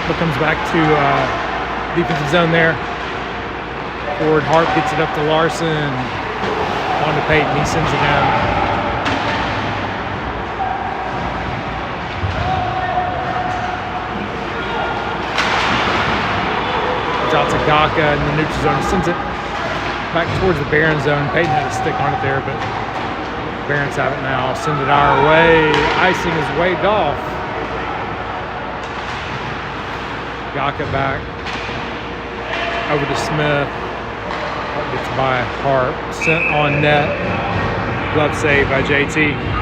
but comes back to defensive zone there. Forward Hart gets it up to Larson. On to Peyton, he sends it in. It's out to Gaka in the neutral zone. Sends it back towards the Baron zone. Peyton had a stick on it there, but Barons have it now. Send it our way. Icing is waved off. Gaka back over to Smith. Gets by Hart. Sent on net. Glove save by JT.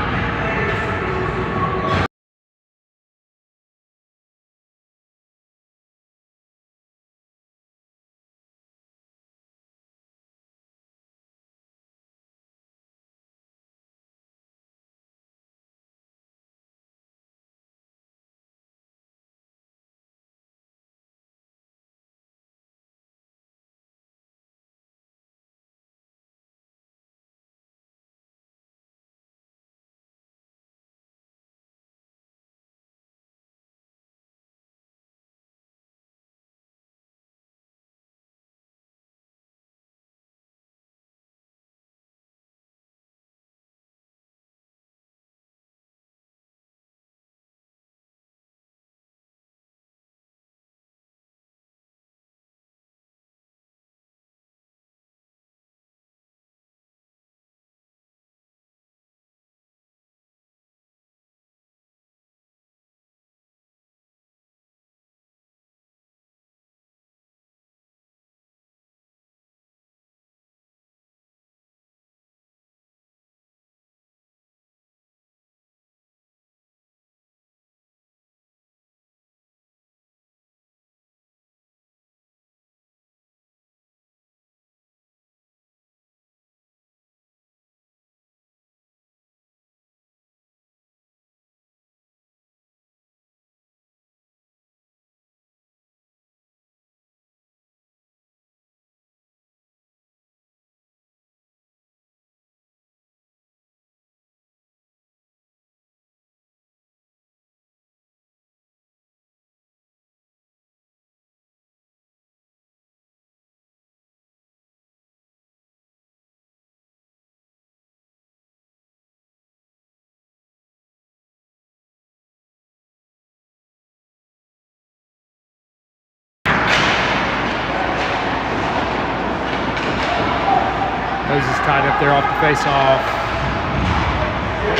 Moses is tied up there off the face-off.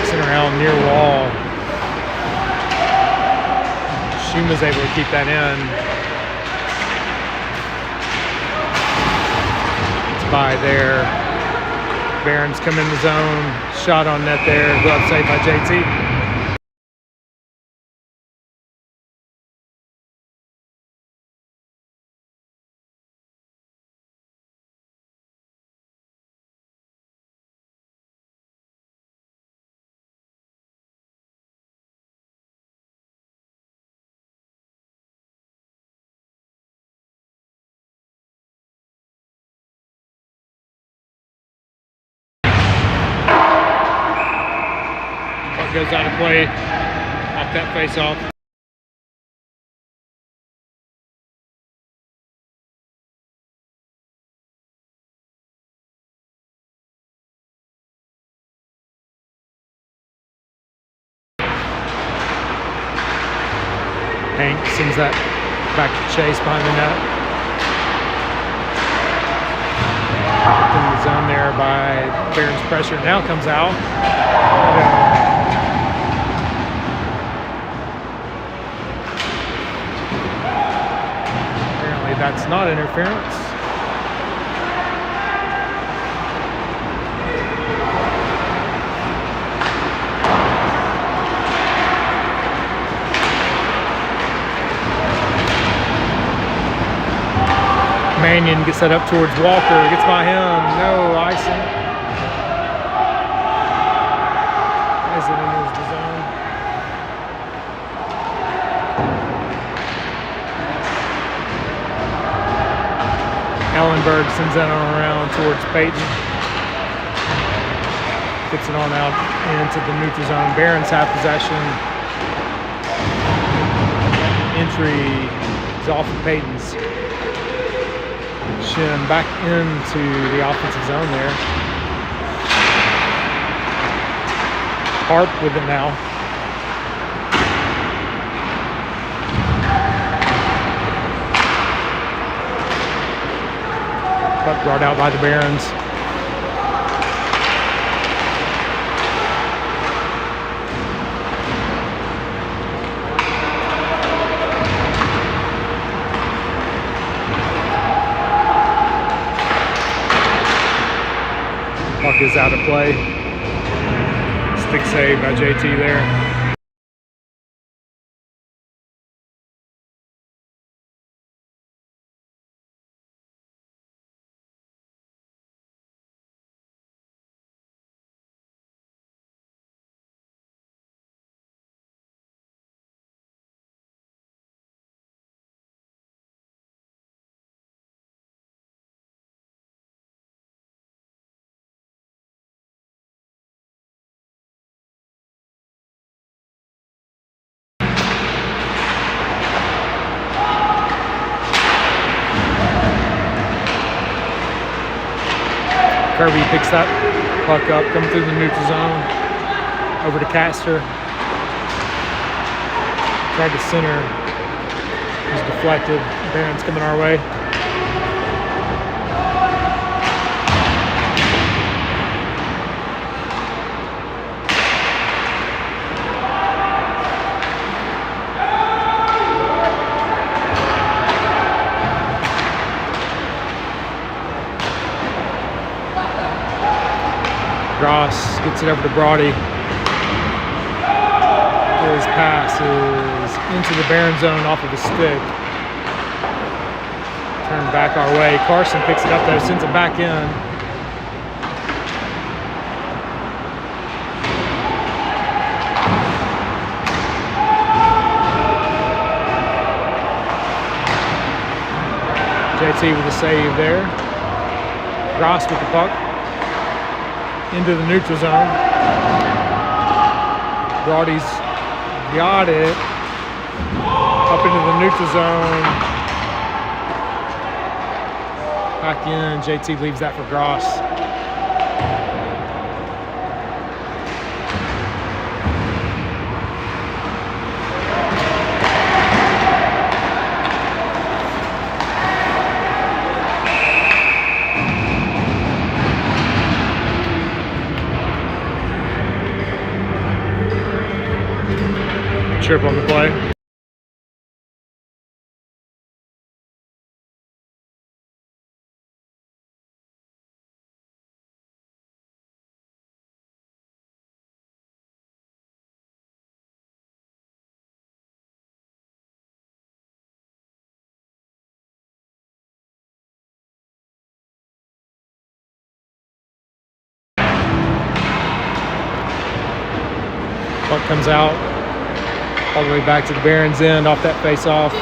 Sent around near wall. Schuma's able to keep that in. It's by there. Barons come in the zone. Shot on net there. Glove save by JT. Goes out of play off that face-off. Hank sends that back to Chase behind the net. In the zone there by Barron's pressure. Now comes out. That's not interference. Mannion gets that up towards Walker. Gets by him. No icing. Is it in his zone? Ellenberg sends that on around towards Peyton. Gets it on out into the neutral zone. Barons have possession. Entry He's off of Peyton's shin, back into the offensive zone there. Harp with it now. Puck brought out by the Barons. Puck is out of play. Stick save by JT there. Kirby picks that puck up, coming through the neutral zone, over to Castor. Tried to center, he's deflected. Barons coming our way. Gross gets it over to Brody. His pass is into the Baron zone off of the stick. Turned back our way. Carson picks it up though, sends it back in. JT with a save there. Gross with the puck. Into the neutral zone. Brody's got it. Up into the neutral zone. Back in. JT leaves that for Gross. Trip on the play. Puck comes out. All the way back to the Barons end off that face-off.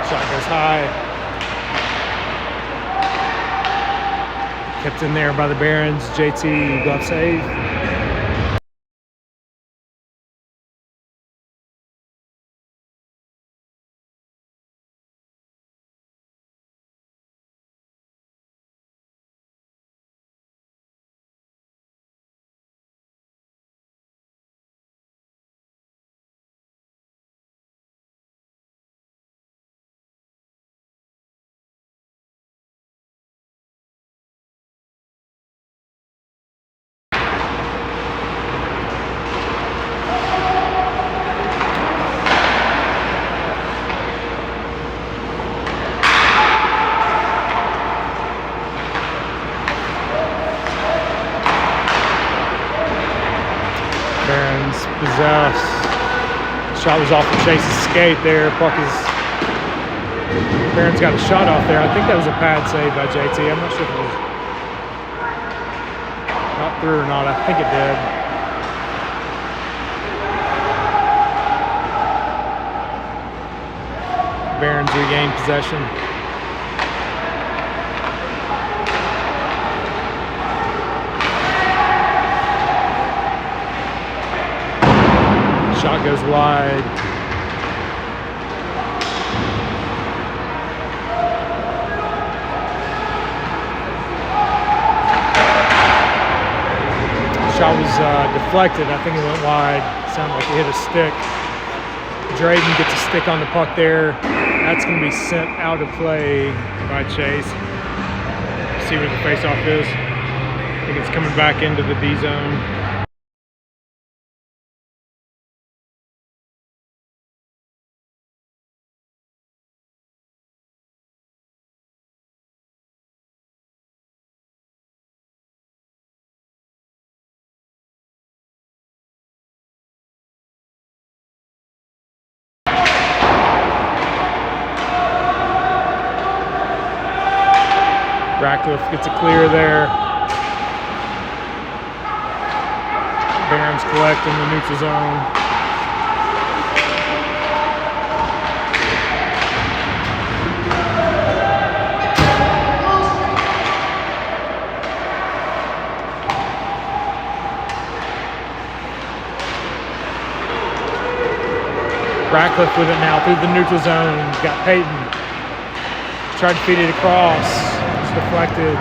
Shot goes high. Kept in there by the Barons. JT glove save. Possess. Shot was off of Chase's skate there. Puck is. Barron's got a shot off there. I think that was a pad save by JT. I'm not sure if it was got through or not. I think it did. Barron Barons regain possession. Shot goes wide. Shot was deflected. I think it went wide. Sounded like it hit a stick. Drayden gets a stick on the puck there. That's going to be sent out of play by Chase. See where the faceoff is. I think it's coming back into the D zone. Ratcliffe gets a clear there. Barons collect in the neutral zone. Ratcliffe with it now through the neutral zone. He's got Peyton. Tried to feed it across. Deflected.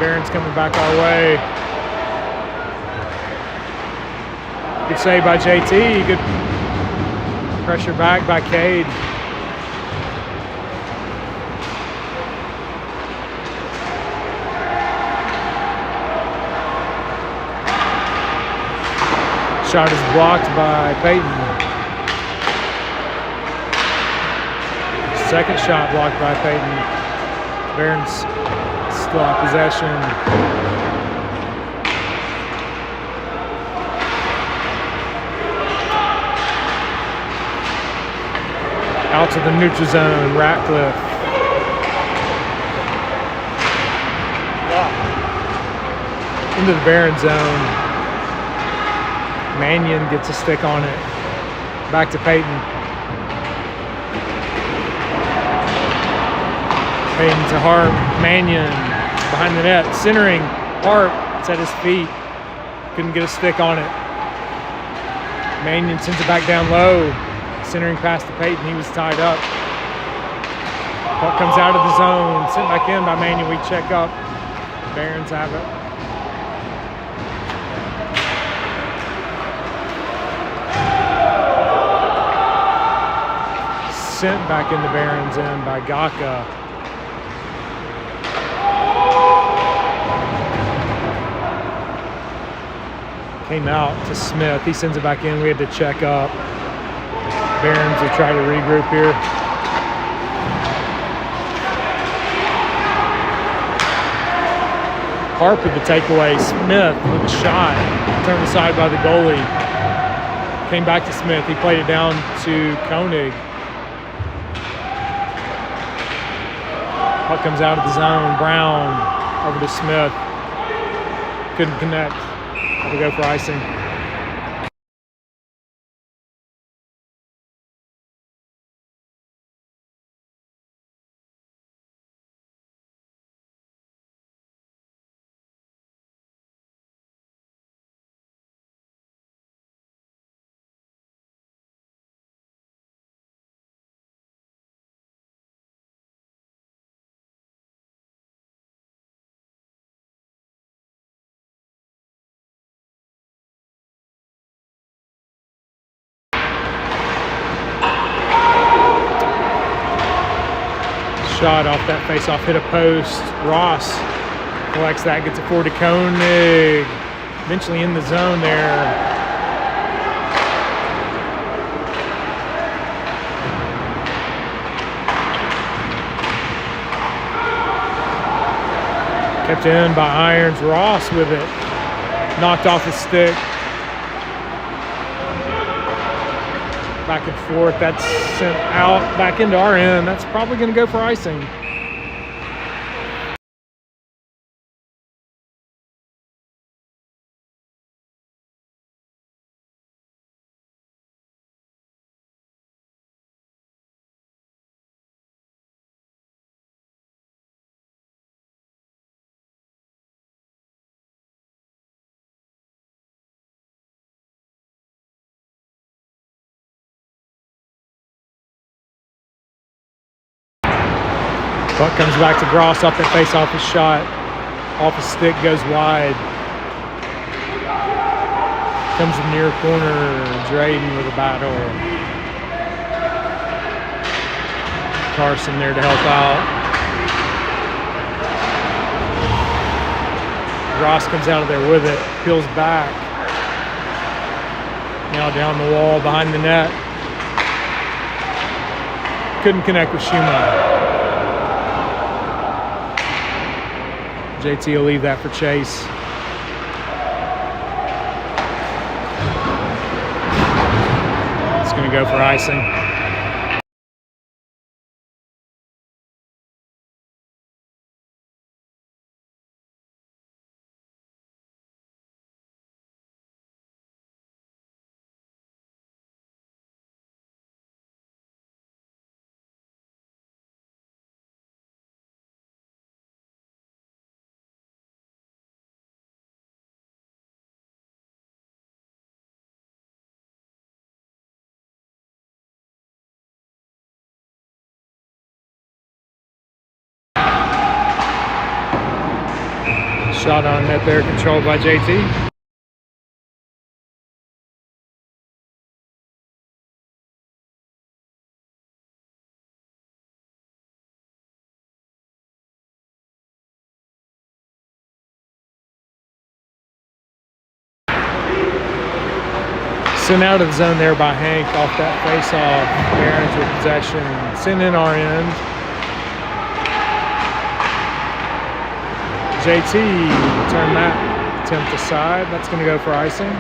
Barons coming back our way. Good save by JT. Good pressure back by Cade. Shot is blocked by Peyton. Second shot blocked by Peyton. Barons still have possession. Out to the neutral zone, Ratcliffe. Into the Baron zone. Mannion gets a stick on it. Back to Peyton. Peyton to Harp, Mannion behind the net, centering, Harp, it's at his feet, couldn't get a stick on it. Mannion sends it back down low, centering past to Peyton, he was tied up. Puck comes out of the zone, sent back in by Mannion, we check up, Barons have it. Sent back in the Barons end by Gaka. Came out to Smith. He sends it back in. We had to check up. Barons will try to regroup here. Harp with the takeaway. Smith with the shot. Turned aside by the goalie. Came back to Smith. He played it down to Koenig. Puck comes out of the zone. Brown over to Smith. Couldn't connect. We go for icing. Shot off that face-off, hit a post. Ross collects that, gets it forward to Koenig. Eventually in the zone there. Kept in by Irons. Ross with it. Knocked off his stick. Back and forth. That's sent out back into our end. That's probably going to go for icing. Puck comes back to Gross off that face-off his shot. Off his stick, goes wide. Comes in near corner, Drayden with a battle. Carson there to help out. Gross comes out of there with it, peels back. Now down the wall, behind the net. Couldn't connect with Schuma. JT will leave that for Chase. It's going to go for icing. Shot on net there, controlled by JT. Sent out of the zone there by Hank off that face-off. Barons with possession. Sent in our end. JT turned that attempt aside. That's going to go for icing.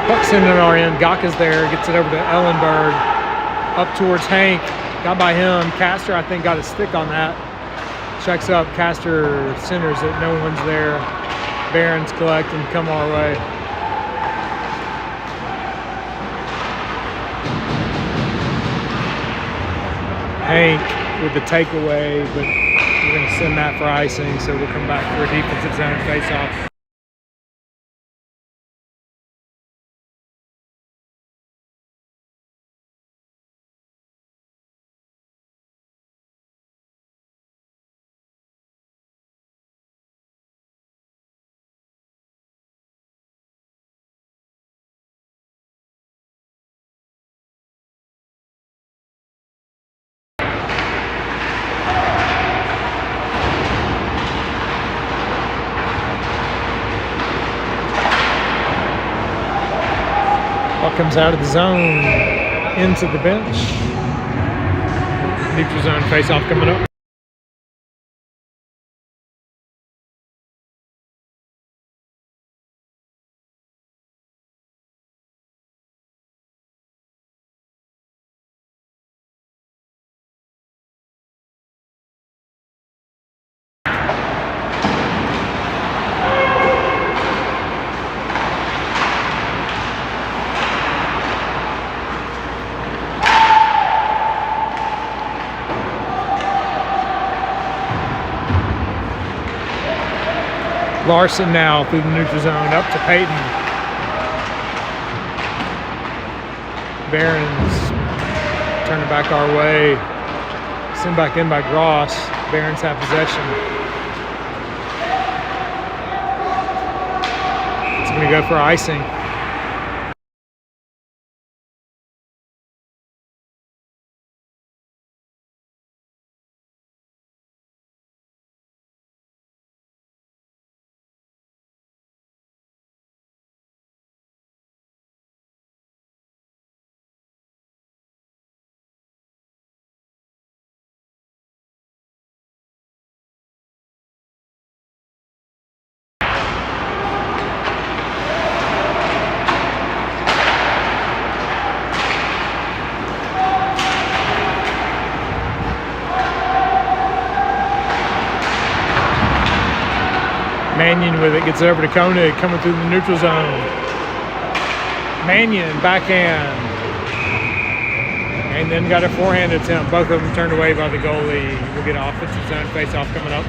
Puck's in on our end. Gaka's there. Gets it over to Ellenberg. Up towards Hank. Got by him. Castor, I think, got a stick on that. Checks up. Castor centers it. No one's there. Barons collect and come our way. Hank with the takeaway, but we're going to send that for icing, so we'll come back for a defensive zone face-off. Comes out of the zone into the bench. Neutral zone face-off coming up. Larson now through the neutral zone up to Peyton. Barons turning back our way. Sent back in by Gross. Barons have possession. It's going to go for icing. Mannion with it, gets it over to Koenig, coming through the neutral zone. Mannion, backhand. And then got a forehand attempt. Both of them turned away by the goalie. We'll get an offensive zone face-off coming up.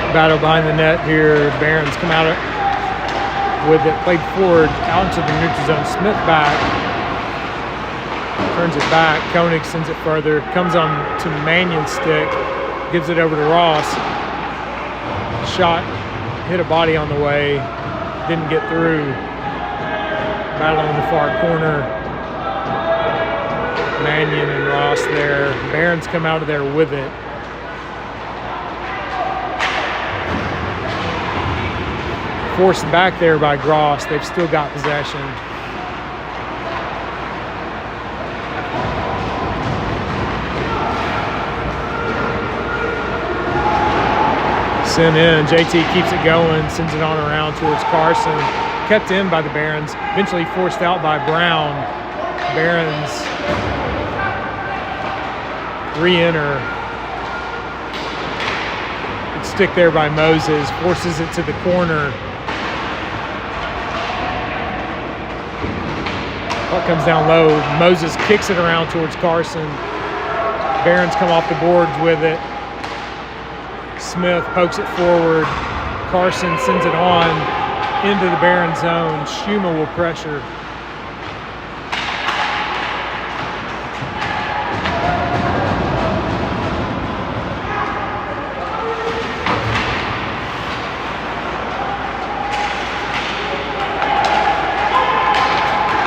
Battle behind the net here. Barons come out with it, played forward out into the neutral zone. Smith back, turns it back. Koenig sends it further, comes on to Mannion's stick, gives it over to Ross. Shot hit a body on the way, didn't get through. Battle in the far corner. Mannion and Ross there. Barons come out of there with it. Forced back there by Gross. They've still got possession. Sent in. JT keeps it going, sends it on around towards Carson. Kept in by the Barons. Eventually forced out by Brown. Barons re-enter. Stick there by Moses. Forces it to the corner. Puck comes down low. Moses kicks it around towards Carson. Barons come off the boards with it. Smith pokes it forward. Carson sends it on into the Baron zone. Schuma will pressure.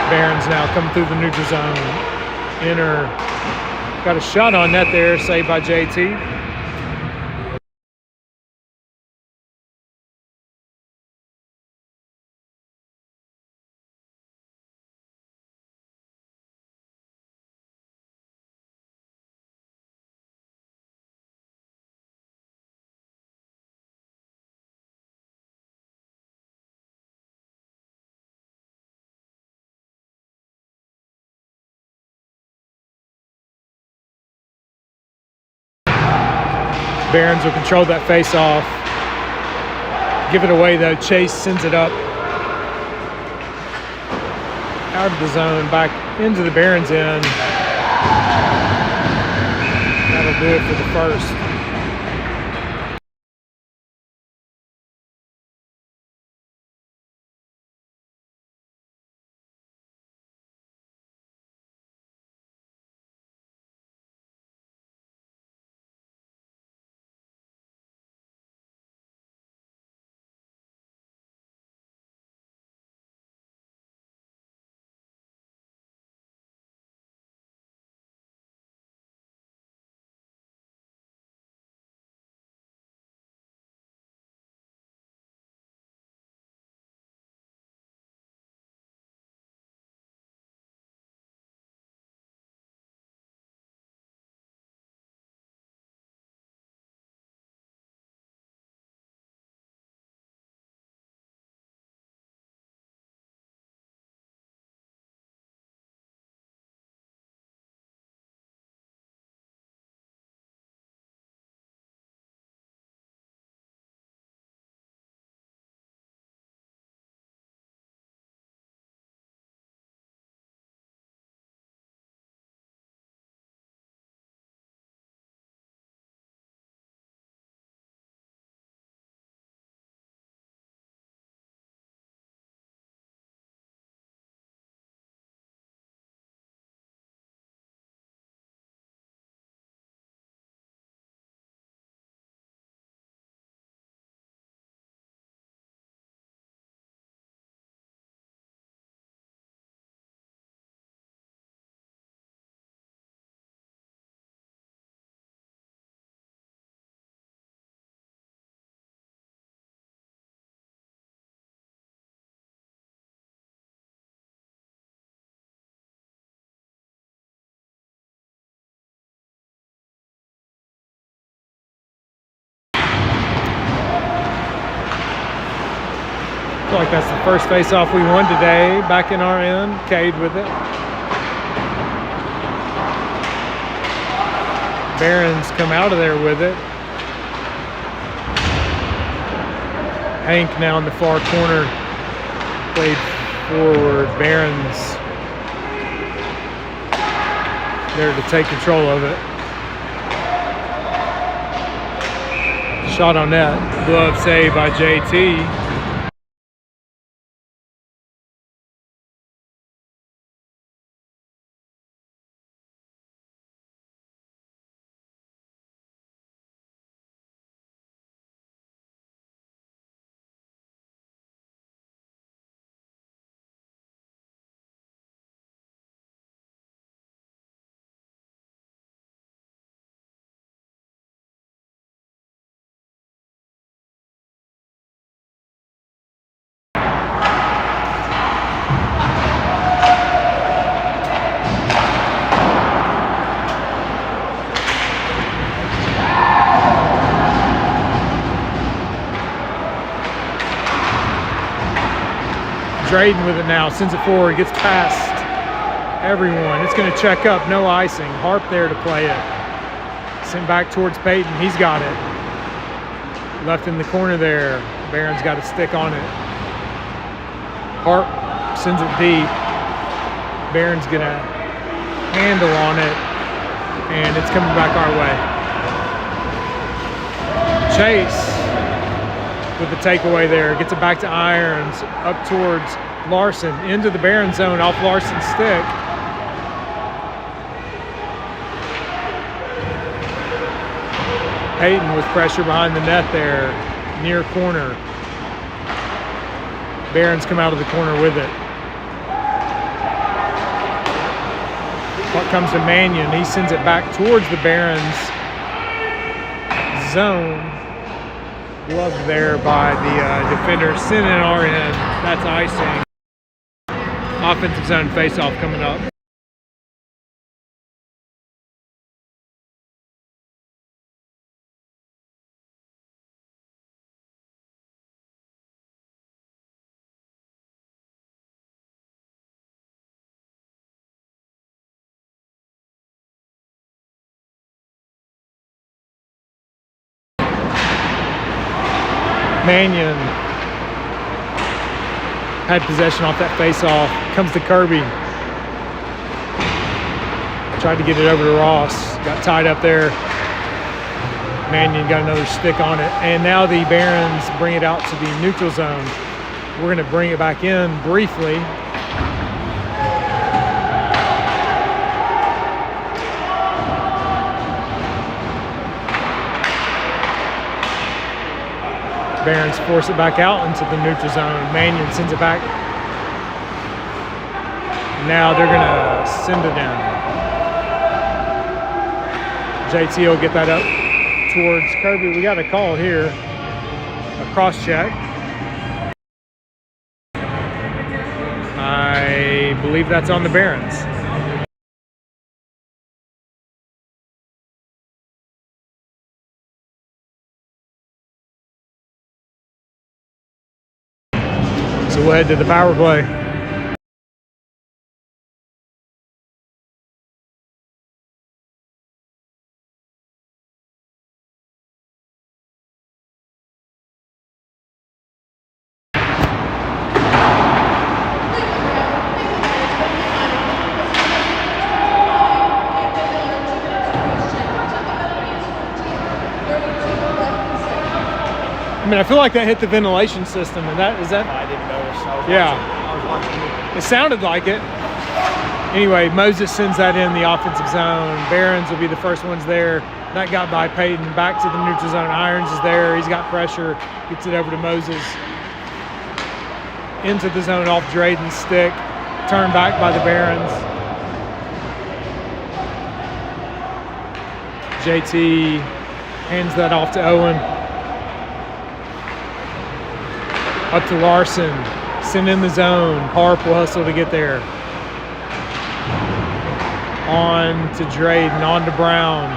Barons now coming through the neutral zone. Enter. Got a shot on net there, saved by JT. Barons will control that face-off. Give it away though. Chase sends it up out of the zone, back into the Barons end. That'll do it for the first. feel like that's the first face-off we won today. Back in our end, Cade with it. Barons come out of there with it. Hank now in the far corner, played forward. Barons there to take control of it. Shot on net, glove save by JT. Drayden with it now, sends it forward, gets past everyone. It's going to check up, no icing. Harp there to play it. Sent back towards Peyton, he's got it. Left in the corner there. Barron's got a stick on it. Harp sends it deep. Barron's going to handle on it, and it's coming back our way. Chase with the takeaway there, gets it back to Irons, up towards Larson, into the Baron zone, off Larson's stick. Peyton with pressure behind the net there, near corner. Barons come out of the corner with it. Puck comes to Mannion, he sends it back towards the Barons zone. Glove there by the defender, sent in our end. That's icing. Offensive zone face-off coming up. Mannion had possession off that face-off. Comes to Kirby. Tried to get it over to Ross. Got tied up there. Mannion got another stick on it. And now the Barons bring it out to the neutral zone. We're going to bring it back in briefly. Barons force it back out into the neutral zone. Mannion sends it back. Now they're going to send it in. JT will get that up towards Kirby. We got a call here. A cross check. I believe that's on the Barons. So we'll head to the power play. I mean, I feel like that hit the ventilation system, and that is that. I didn't notice. Yeah. I was watching it. It sounded like it. Anyway, Moses sends that in the offensive zone. Barons will be the first ones there. That got by Peyton. Back to the neutral zone. Irons is there. He's got pressure. Gets it over to Moses. Into the zone off Drayden's stick. Turned back by the Barons. JT hands that off to Owen. Up to Larson. Send in the zone. Harp will hustle to get there. On to Drayden. On to Brown.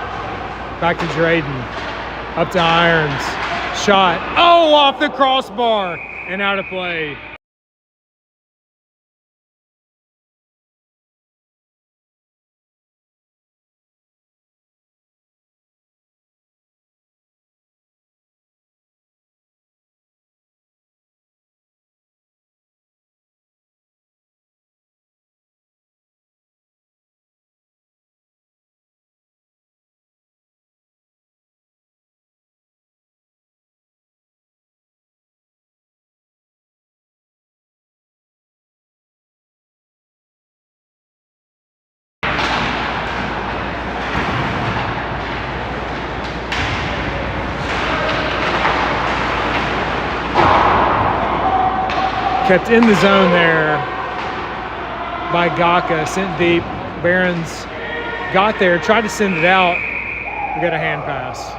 Back to Drayden. Up to Irons. Shot. Oh, off the crossbar. and out of play. Kept in the zone there by Gaka, sent deep. Barons got there, tried to send it out. We got a hand pass.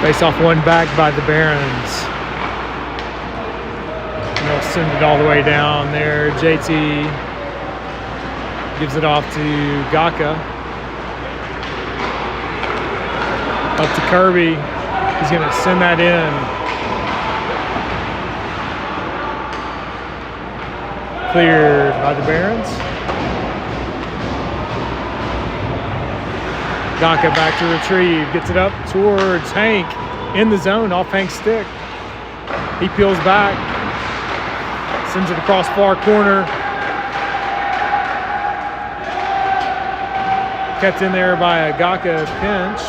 Face off one back by the Barons. And they'll send it all the way down there. JT gives it off to Gaka. Up to Kirby. He's going to send that in. Cleared by the Barons. Gaka back to retrieve, gets it up towards Hank in the zone off Hank's stick. He peels back, sends it across far corner. Kept in there by a Gaka pinch.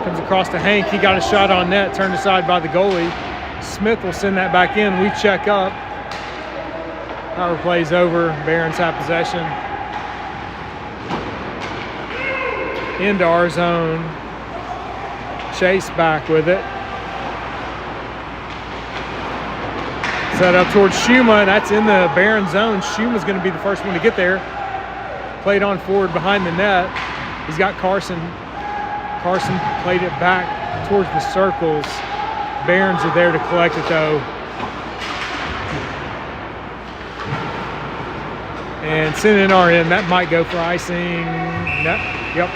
Comes across to Hank. He got a shot on net, turned aside by the goalie. Smith will send that back in. We check up. Power play's over. Barons have possession. Into our zone. Chase back with it. Set up towards Schuma. That's in the Baron zone. Schuma's going to be the first one to get there. Played on forward behind the net. He's got Carson. Carson played it back towards the circles. Barons are there to collect it though. And send in our end. That might go for icing. No. Yep.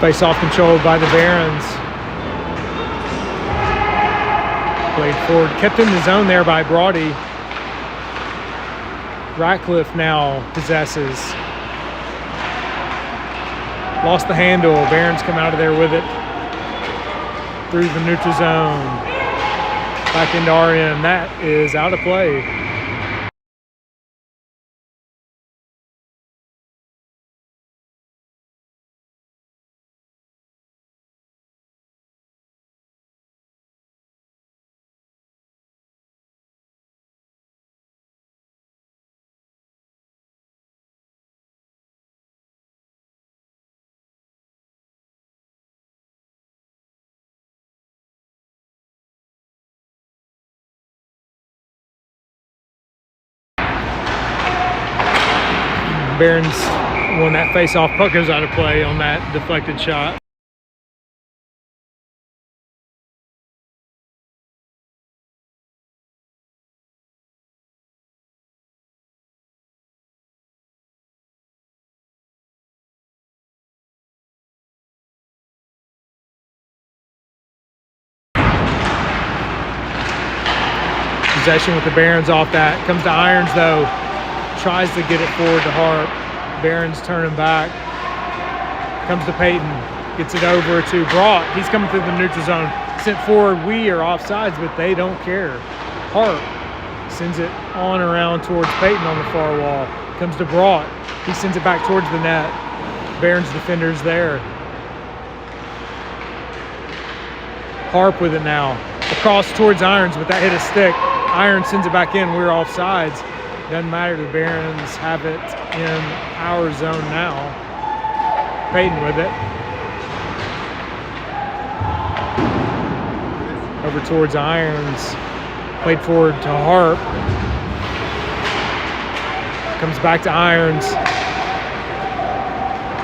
Face-off controlled by the Barons. Played forward, kept in the zone there by Brody. Ratcliffe now possesses. Lost the handle. Barons come out of there with it. Through the neutral zone. Back into our end. That is out of play. Barons, when that face-off puck goes out of play on that deflected shot. Possession with the Barons off that. Comes to Irons though. Tries to get it forward to Hart. Barons turning back. Comes to Peyton. Gets it over to Brock. He's coming through the neutral zone. Sent forward. We are offsides, but they don't care. Hart Sends it on around towards Peyton on the far wall. Comes to Brought. He sends it back towards the net. Barons defenders there. Harp with it now. Across towards Irons, but that hit a stick. Irons sends it back in. We're off sides. Doesn't matter. The Barons have it in our zone now. Peyton with it. Over towards Irons. Played forward to Harp. Comes back to Irons.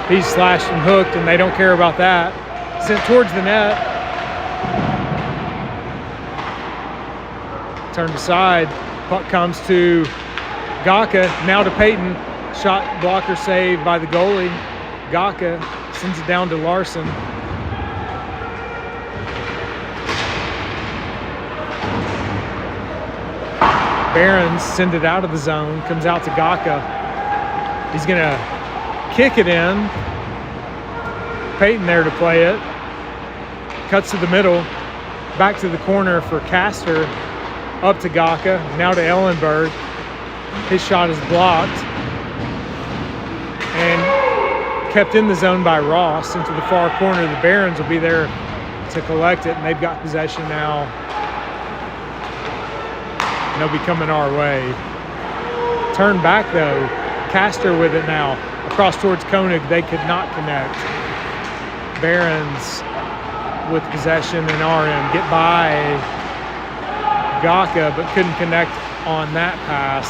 He's slashed and hooked, and they don't care about that. Sent towards the net. Turned aside. Puck comes to Gaka. Now to Peyton. Shot blocker saved by the goalie. Gaka sends it down to Larson. Barons send it out of the zone, comes out to Gaka. He's gonna kick it in. Peyton there to play it. Cuts to the middle, back to the corner for Castor. Up to Gaka, now to Ellenberg. His shot is blocked and kept in the zone by Ross into the far corner. The Barons will be there to collect it, and they've got possession now. They'll be coming our way. Turn back though. Castor with it now. Across towards Koenig. They could not connect. Barons with possession in our end. Get by Gaka, but couldn't connect on that pass.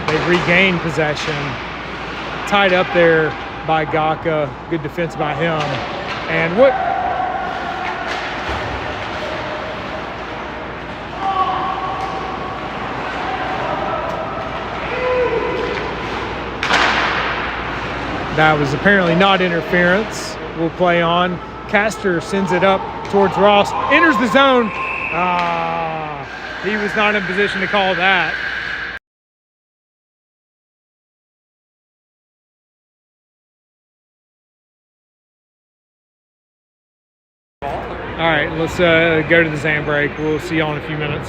They've regained possession. Tied up there by Gaka. Good defense by him. And what... That was apparently not interference. We'll play on. Castor sends it up towards Ross. Enters the zone. He was not in position to call that. All right, let's go to the Zam break. We'll see y'all in a few minutes.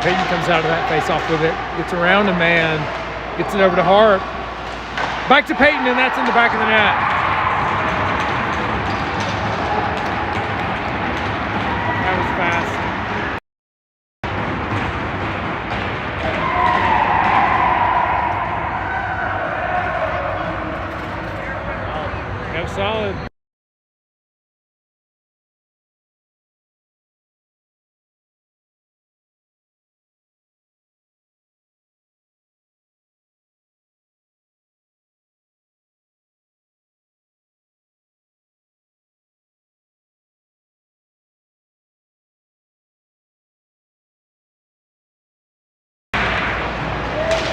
Peyton comes out of that face-off with it, gets around a man, gets it over to Harp. Back to Peyton, and that's in the back of the net. That was fast. That was solid.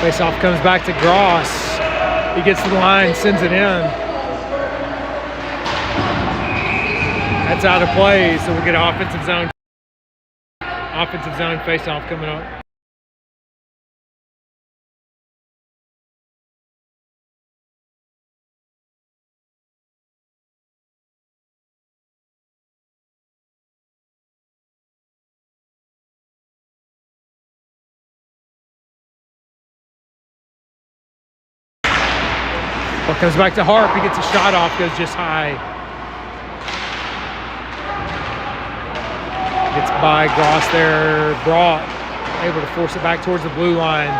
Face-off comes back to Gross. He gets to the line, sends it in. That's out of play, so we'll get an offensive zone. Offensive zone face-off coming up. Ball comes back to Harp. He gets a shot off, goes just high. Gets by Gross there. Brought, able to force it back towards the blue line.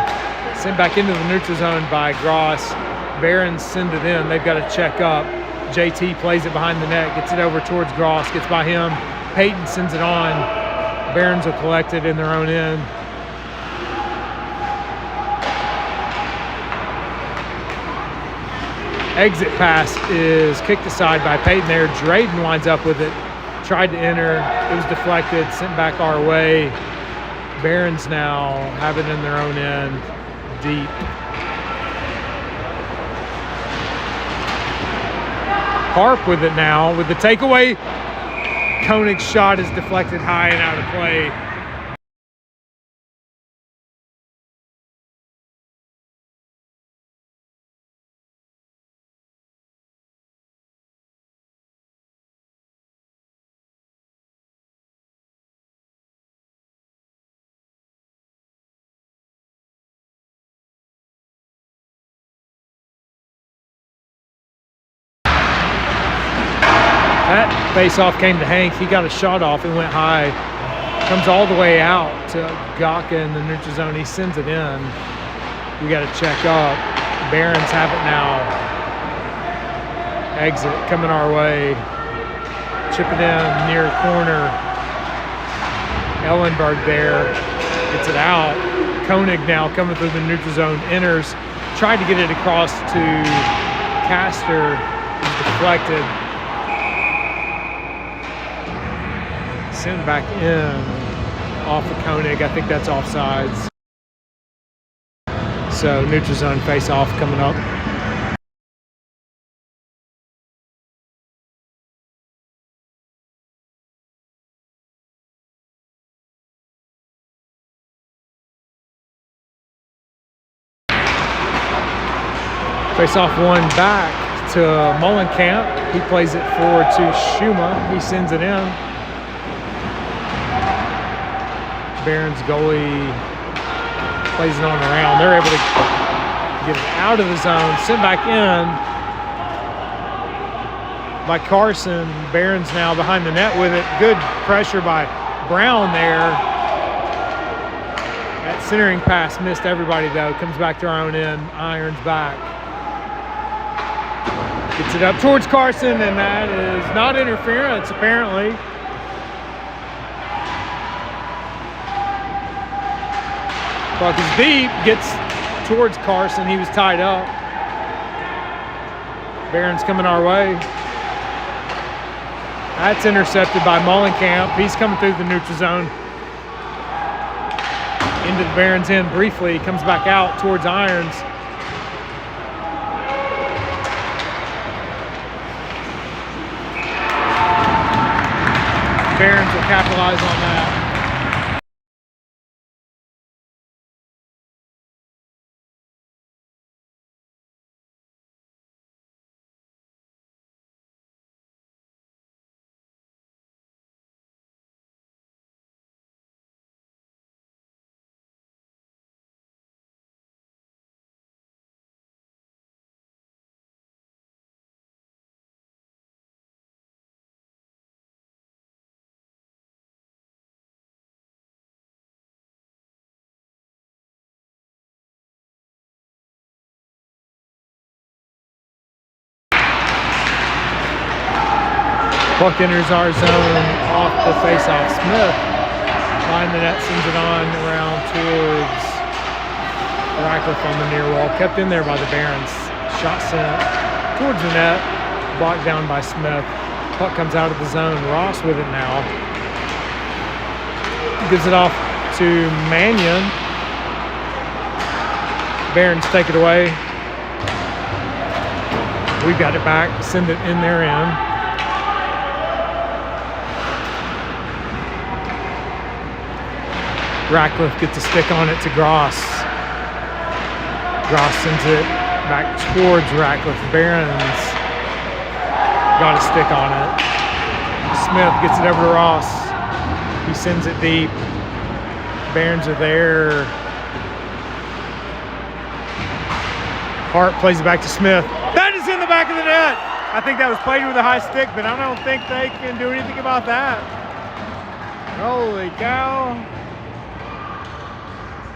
Sent back into the neutral zone by Gross. Barons send it in. They've got to check up. JT plays it behind the net, gets it over towards Gross, gets by him. Peyton sends it on. Barons will collect it in their own end. Exit pass is kicked aside by Peyton there. Drayden winds up with it. Tried to enter. It was deflected, sent back our way. Barons now have it in their own end, deep. Harp with it now, with the takeaway. Koenig's shot is deflected high and out of play. That face-off came to Hank. He got a shot off and went high. Comes all the way out to Gaka in the neutral zone. He sends it in. We got to check up. Barons have it now. Exit coming our way. Chip it in near corner. Ellenberg there. Gets it out. Koenig now coming through the neutral zone. Enters. Tried to get it across to Castor. He's deflected. Send back in off of Koenig. I think that's offsides. So neutral zone face off coming up. Face off one back to Mullenkamp. He plays it forward to Schuma. He sends it in. Barons goalie plays it on around. They're able to get it out of the zone, sent back in by Carson. Barons now behind the net with it. Good pressure by Brown there. That centering pass missed everybody though. Comes back to our own end. Irons back. Gets it up towards Carson, and that is not interference apparently. Puck is deep, gets towards Carson. He was tied up. Barons coming our way. That's intercepted by Mullenkamp. He's coming through the neutral zone. Into the Barons end briefly. Comes back out towards Irons. Barons will capitalize on that. Puck enters our zone off the face-off. Smith behind the net, sends it on around towards Ratcliffe on the near wall. Kept in there by the Barons. Shot sent towards the net, blocked down by Smith. Puck comes out of the zone. Ross with it now. Gives it off to Mannion. Barons take it away. We've got it back. Send it in their end. Ratcliffe gets a stick on it to Gross. Gross sends it back towards Ratcliffe. Barons got a stick on it. Smith gets it over to Ross. He sends it deep. Barons are there. Hart plays it back to Smith. That is in the back of the net. I think that was played with a high stick, but I don't think they can do anything about that. Holy cow.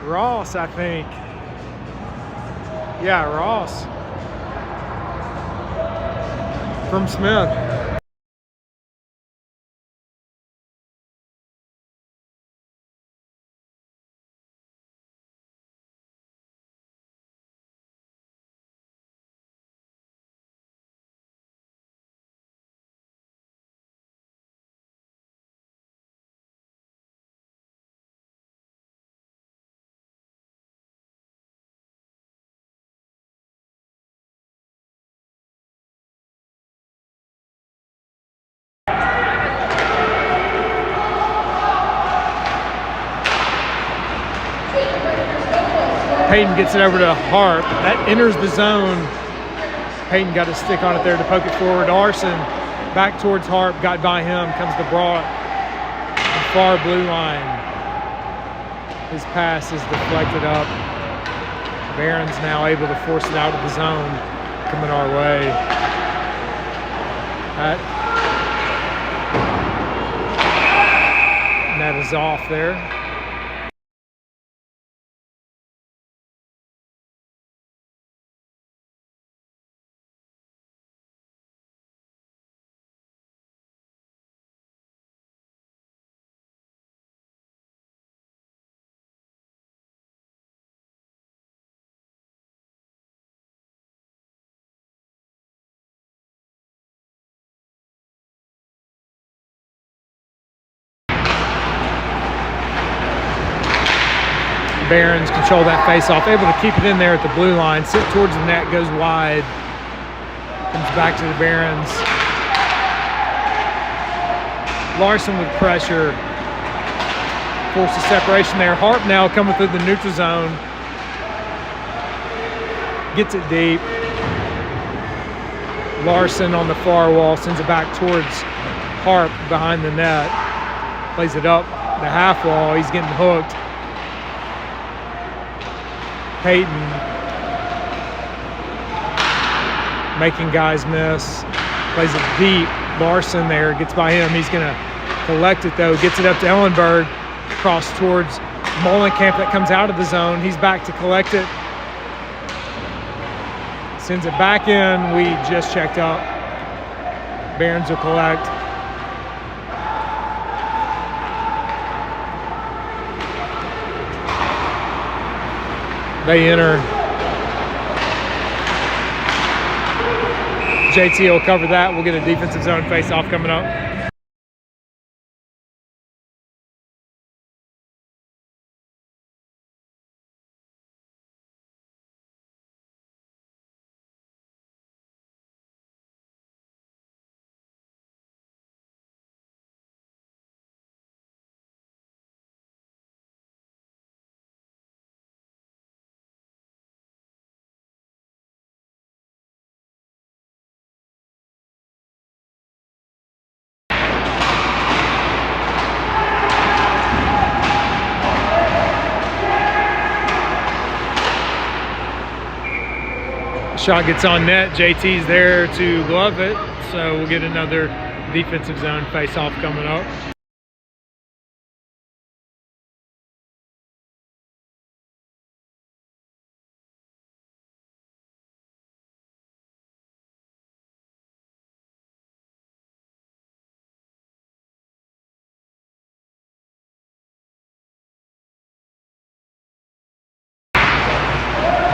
Ross, I think. Yeah, Ross. From Smith. Payton gets it over to Harp. That enters the zone. Payton got a stick on it there to poke it forward. Larson back towards Harp, got by him, comes to Brock. The far blue line. His pass is deflected up. Barons now able to force it out of the zone, coming our way. That is off there. Barons control that face-off, able to keep it in there at the blue line, sit towards the net, goes wide, comes back to the Barons. Larson with pressure, forces separation there. Harp now coming through the neutral zone, gets it deep. Larson on the far wall, sends it back towards Harp behind the net, plays it up the half wall, he's getting hooked. Payton making guys miss, plays it deep. Larson there, gets by him. He's going to collect it though, gets it up to Ellenberg, cross towards Molenkamp that comes out of the zone. He's back to collect it. Sends it back in. We just checked up. Barons will collect. They enter. JT will cover that. We'll get a defensive zone face-off coming up. Shot gets on net. JT's there to glove it, so we'll get another defensive zone face-off coming up.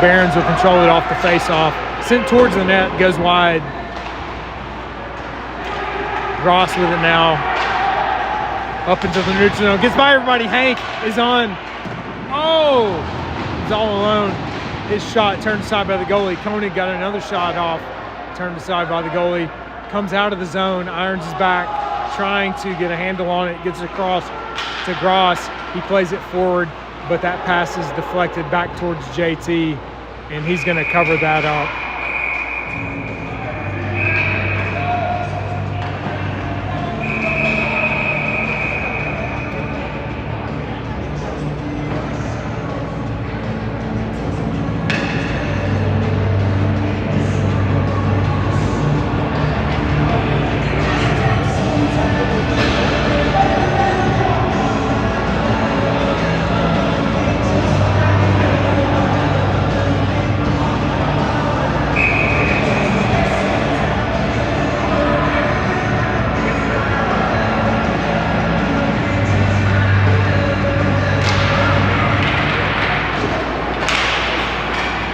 Barons will control it off the face-off. Sent towards the net, goes wide. Gross with it now. Up into the neutral zone. Gets by everybody. Hank is on. Oh! He's all alone. His shot turned aside by the goalie. Koenig got another shot off. Turned aside by the goalie. Comes out of the zone. Irons his back. Trying to get a handle on it. Gets it across to Gross. He plays it forward, but that pass is deflected back towards JT, and he's going to cover that up.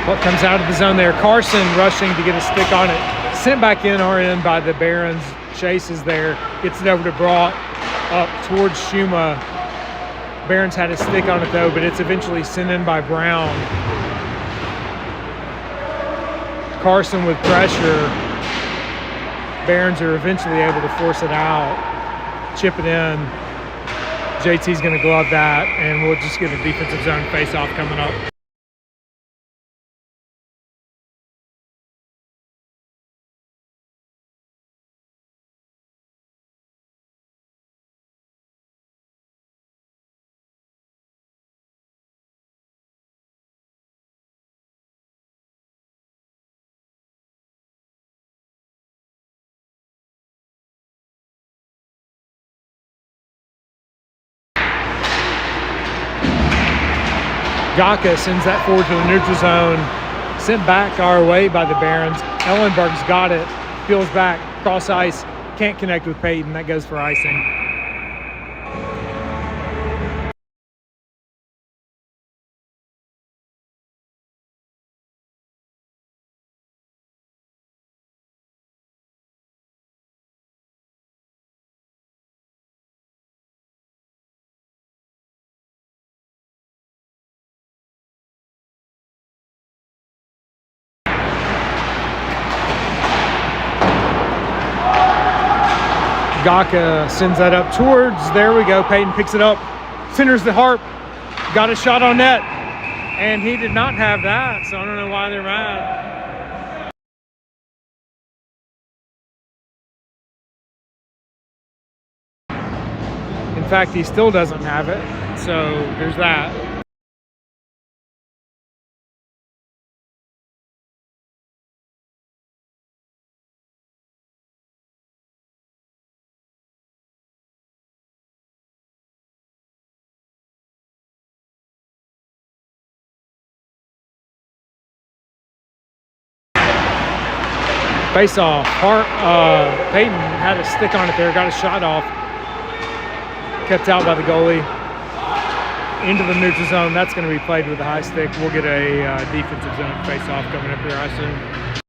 What comes out of the zone there? Carson rushing to get a stick on it. Sent back in RN by the Barons. Chase is there. Gets it over to Brought up towards Schuma. Barons had a stick on it though, but it's eventually sent in by Brown. Carson with pressure. Barons are eventually able to force it out. Chip it in. JT's going to glove that, and we'll just get a defensive zone face-off coming up. Gaka sends that forward to the neutral zone. Sent back our way by the Barons. Ellenberg's got it. Peels back. Cross ice. Can't connect with Peyton. That goes for icing. Gaka sends that up towards, there we go, Peyton picks it up, centers the Harp, got a shot on net, and he did not have that, so I don't know why they're mad. In fact, he still doesn't have it, so there's that. Face off. Peyton had a stick on it there, got a shot off. Kept out by the goalie. Into the neutral zone. That's going to be played with a high stick. We'll get a defensive zone face off coming up here, I assume.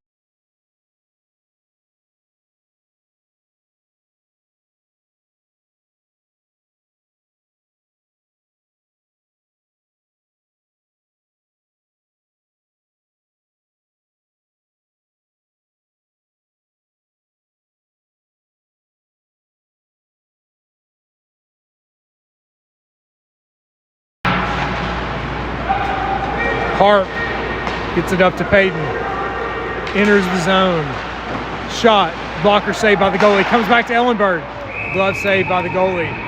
Harp gets it up to Peyton. Enters the zone. Shot. Blocker saved by the goalie. Comes back to Ellenberg. Glove saved by the goalie.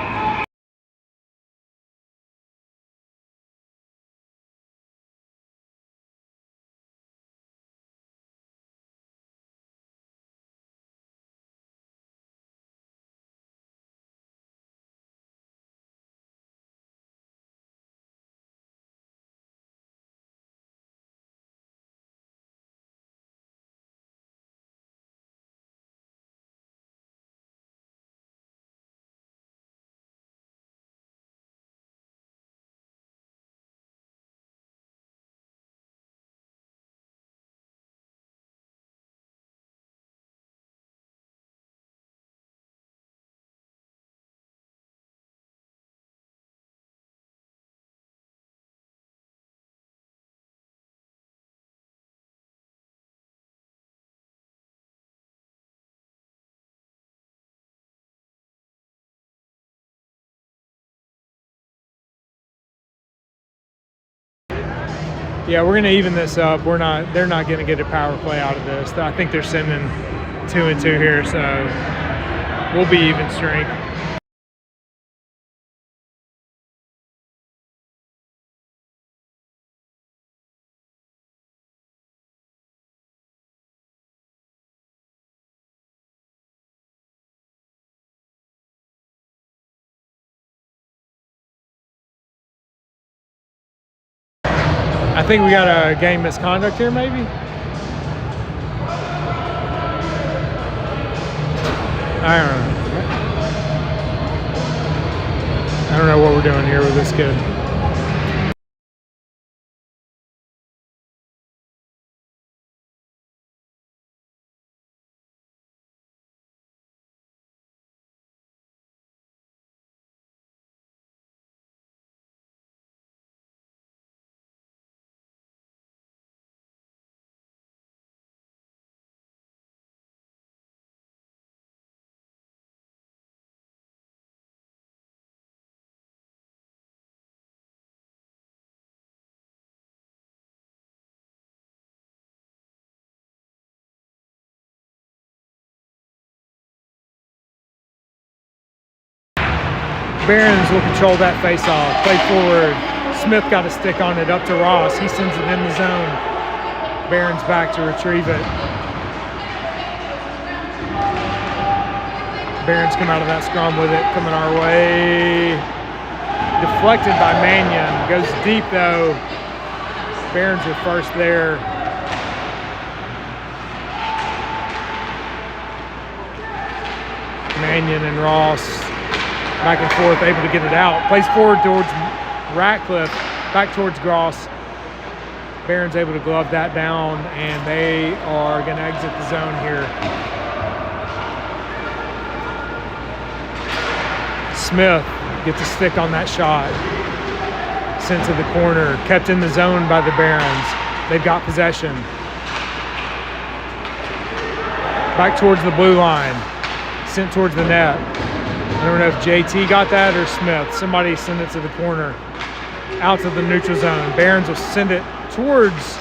Yeah, we're gonna even this up. They're not gonna get a power play out of this. I think they're sending 2 and 2 here, so we'll be even strength. I think we got a game misconduct here, maybe. I don't know what we're doing here with this kid. Barons will control that face-off. Play forward. Smith got a stick on it up to Ross. He sends it in the zone. Barons back to retrieve it. Barons come out of that scrum with it, coming our way. Deflected by Mannion. Goes deep though. Barons are first there. Mannion and Ross back and forth, able to get it out. Plays forward towards Ratcliffe, back towards Gross. Barron's able to glove that down, and they are going to exit the zone here. Smith gets a stick on that shot. Sent to the corner, kept in the zone by the Barons. They've got possession. Back towards the blue line, sent towards the net. I don't know if JT got that or Smith. Somebody sent it to the corner, out to the neutral zone. Barons will send it towards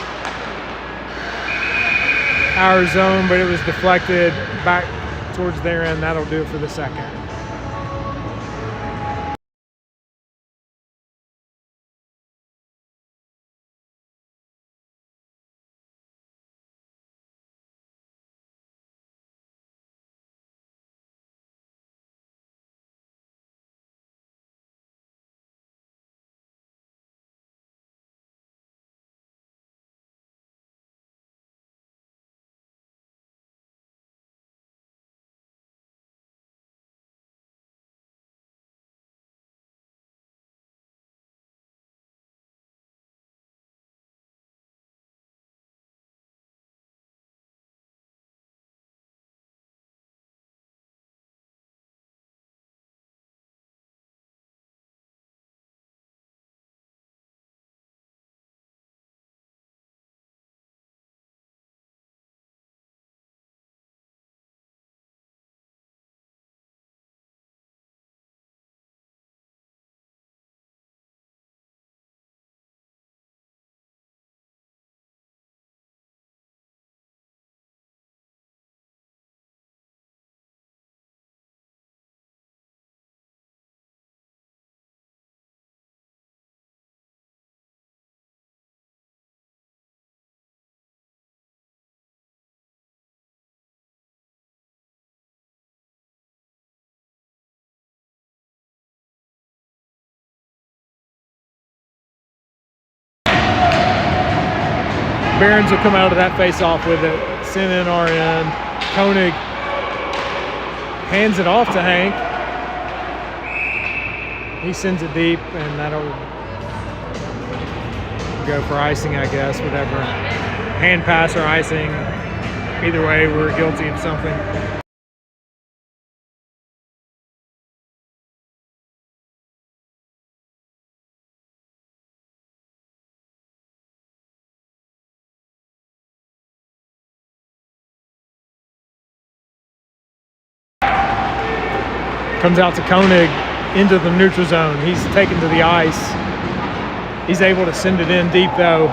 our zone, but it was deflected back towards their end. That'll do it for the second. Barons will come out of that face-off with it. Sent in our end. Koenig hands it off to Hank. He sends it deep, and that'll go for icing, I guess, whatever. Hand pass or icing. Either way, we're guilty of something. Comes out to Koenig into the neutral zone. He's taken to the ice. He's able to send it in deep though.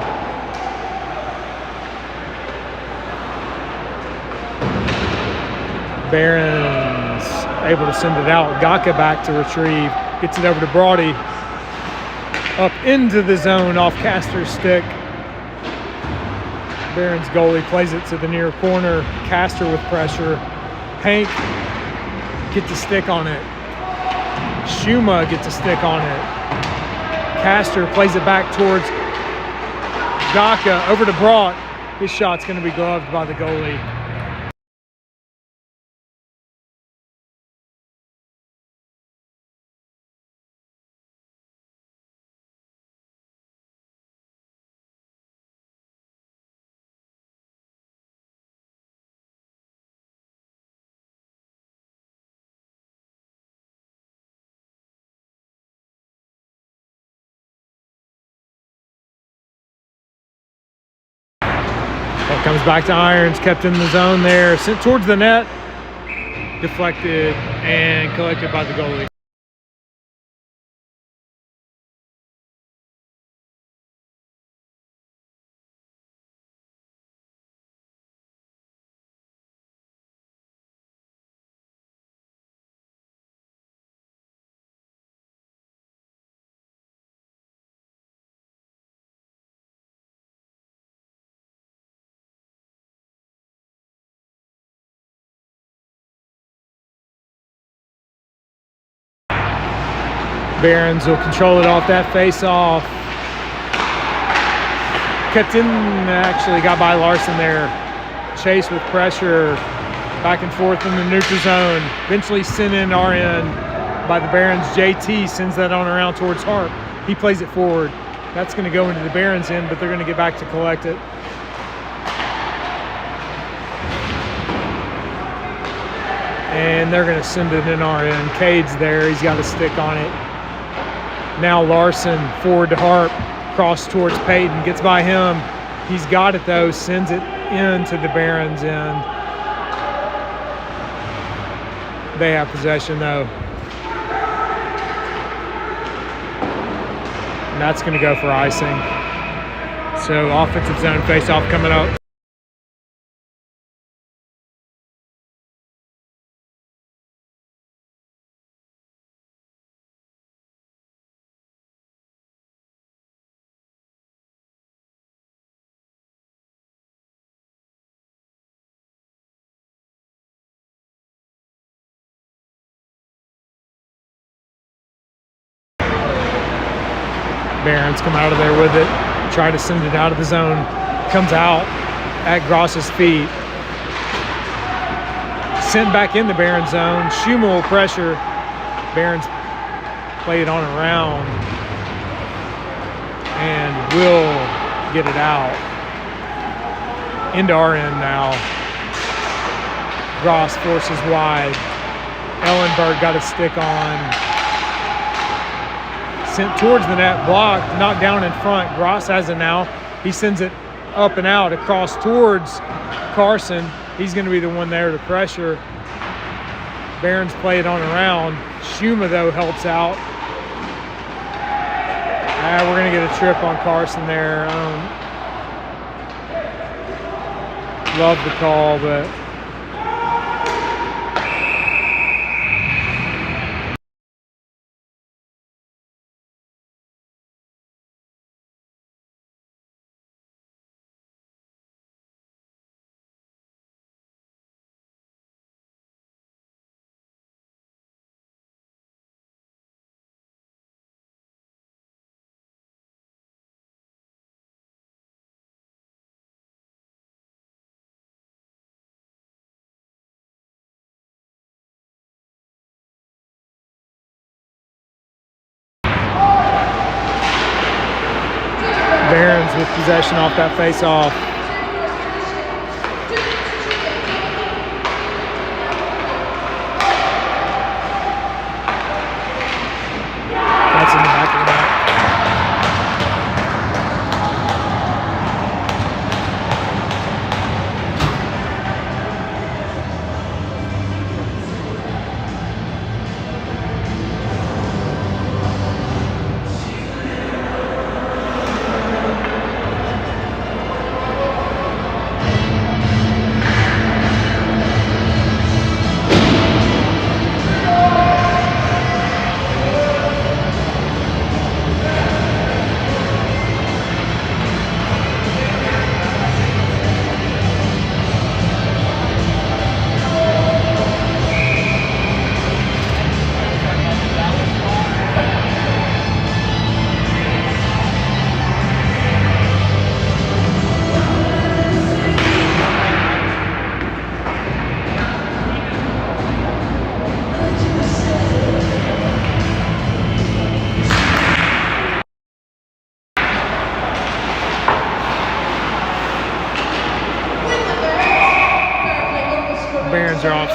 Barons able to send it out. Gaka back to retrieve. Gets it over to Brody. Up into the zone off Castor's stick. Barons goalie plays it to the near corner. Castor with pressure. Hank gets a stick on it. Schuma gets a stick on it. Castor plays it back towards Gaka over to Brock. His shot's going to be gloved by the goalie. That comes back to Irons, kept in the zone there, sent towards the net, deflected and collected by the goalie. Barons will control it off that face-off. Kept in, actually got by Larson there. Chase with pressure, back and forth in the neutral zone. Eventually sent in our end by the Barons. JT sends that on around towards Harp. He plays it forward. That's going to go into the Barons end, but they're going to get back to collect it. And they're going to send it in our end. Cade's there. He's got a stick on it. Now Larson forward to Harp, cross towards Peyton, gets by him. He's got it though, sends it into the Barons end. They have possession though. And that's going to go for icing. So offensive zone face-off coming up. Barons come out of there with it, try to send it out of the zone, comes out at Gross's feet. Sent back in the Barons zone. Schuma will pressure. Barons play it on around and will get it out. Into our end now. Gross forces wide. Ellenberg got a stick on. Sent towards the net, blocked, knocked down in front. Gross has it now. He sends it up and out across towards Carson. He's going to be the one there to pressure. Barons play it on around. Schuma, though, helps out. We're going to get a trip on Carson there. Love the call, but Barons with possession off that face-off. That's in the back of the net.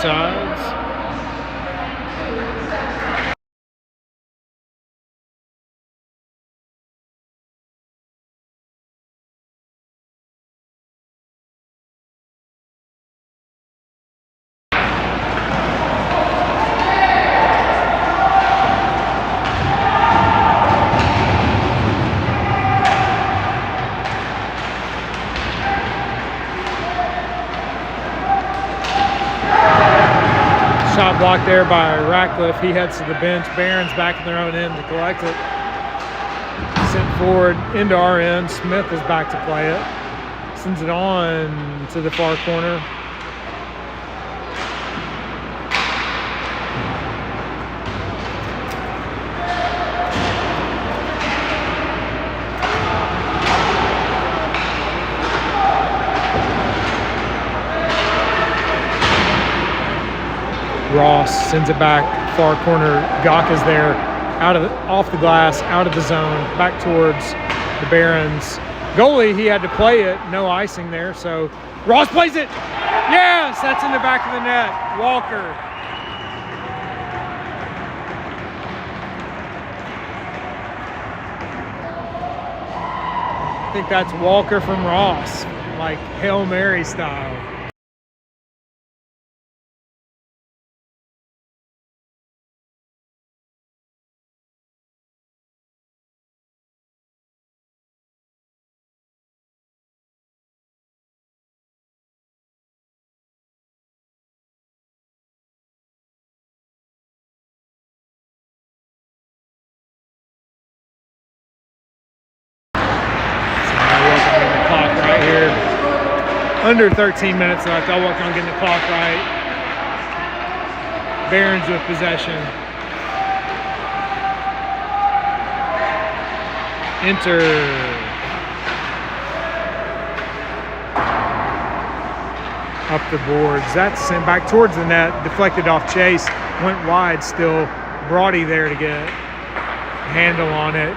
sides. Shot blocked there by Ratcliffe. He heads to the bench. Barons back in their own end to collect it. Sent forward into our end. Smith is back to play it. Sends it on to the far corner. Ross sends it back, far corner. Gaka's there, off the glass, out of the zone, back towards the Barons. Goalie, he had to play it, no icing there, so Ross plays it. Yes, that's in the back of the net. Walker. I think that's Walker from Ross, like Hail Mary style. Under 13 minutes left. I'll work on getting the clock right. Barons with possession. Enter. Up the boards. That's sent back towards the net. Deflected off Chase. Went wide still. Brody there to get a handle on it.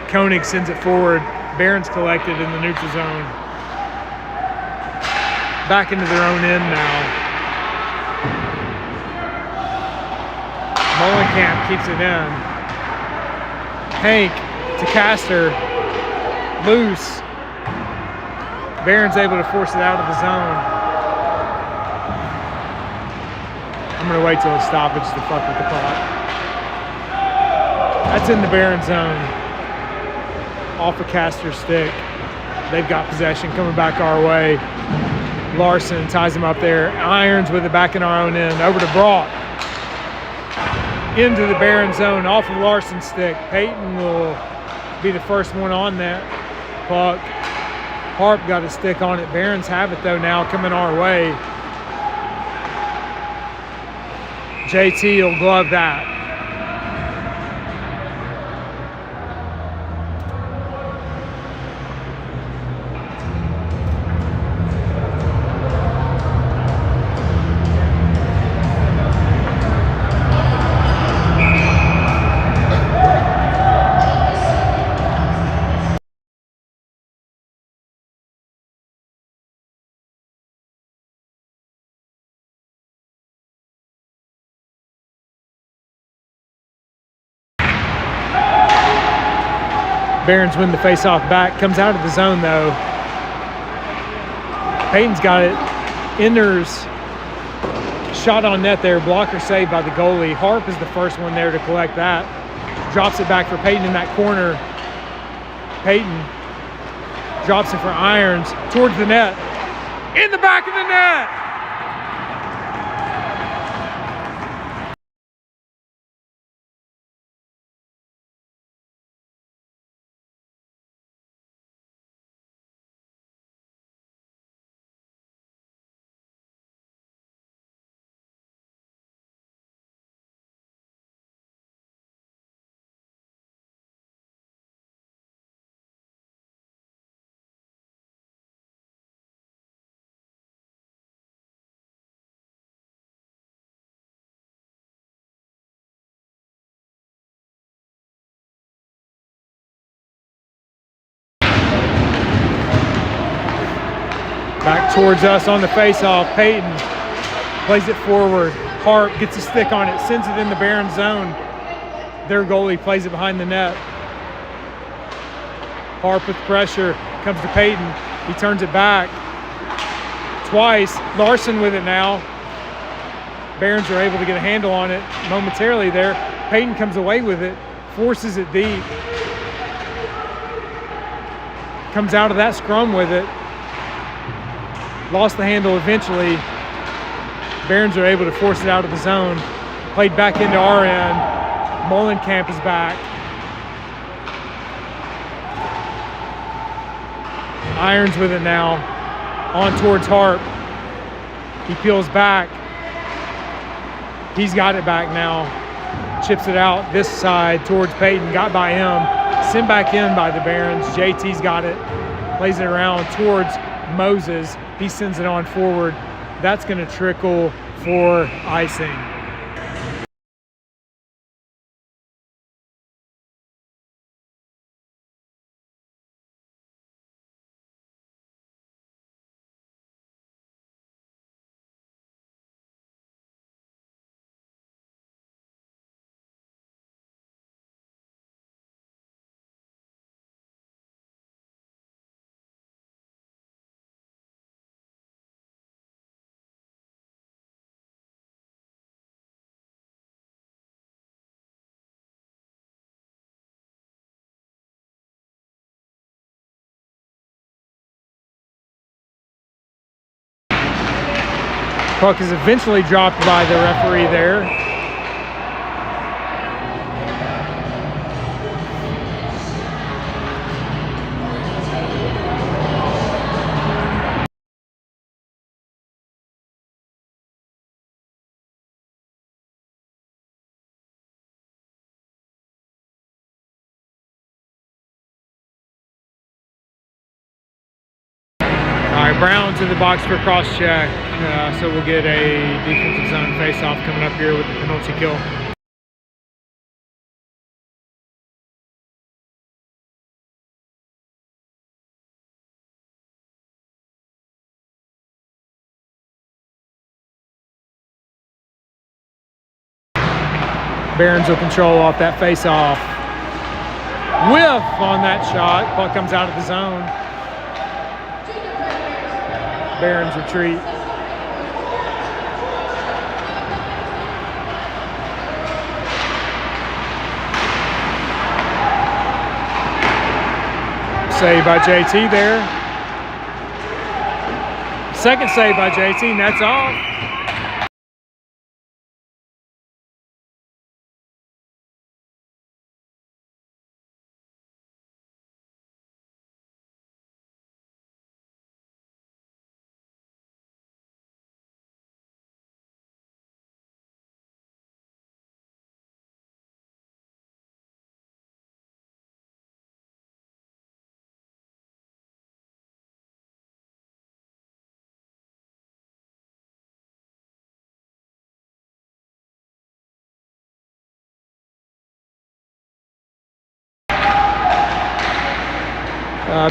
Koenig sends it forward. Barons collected in the neutral zone. Back into their own end now. Mullenkamp keeps it in. Hank to Castor. Loose. Barron's able to force it out of the zone. I'm going to wait till a stoppage to fuck with the clock. That's in the Barron zone. Off of Castor's stick. They've got possession coming back our way. Larson ties him up there. Irons with it back in our own end. Over to Brock. Into the Barron zone. Off of Larson's stick. Peyton will be the first one on that puck. Harp got a stick on it. Barons have it though now coming our way. JT will glove that. Barons win the face-off back. Comes out of the zone, though. Peyton's got it. Enders. Shot on net there. Blocker saved by the goalie. Harp is the first one there to collect that. Drops it back for Peyton in that corner. Peyton drops it for Irons. Towards the net. In the back of the net! Back towards us on the face-off. Peyton plays it forward. Harp gets a stick on it, sends it in the Baron zone. Their goalie plays it behind the net. Harp with pressure, comes to Peyton. He turns it back twice. Larson with it now. Barons are able to get a handle on it momentarily there. Peyton comes away with it, forces it deep. Comes out of that scrum with it. Lost the handle eventually. Barons are able to force it out of the zone. Played back into our end. Molenkamp is back. Irons with it now. On towards Harp. He peels back. He's got it back now. Chips it out this side towards Peyton. Got by him. Sent back in by the Barons. JT's got it. Plays it around towards Moses. He sends it on forward. That's going to trickle for icing. Puck is eventually dropped by the referee there. All right, Brown to the box for cross check. So we'll get a defensive zone face-off coming up here with the penalty kill. Barons will control off that face-off. Whiff on that shot. Puck comes out of the zone. Barons retreat. Save by JT there. Second save by JT, and that's off.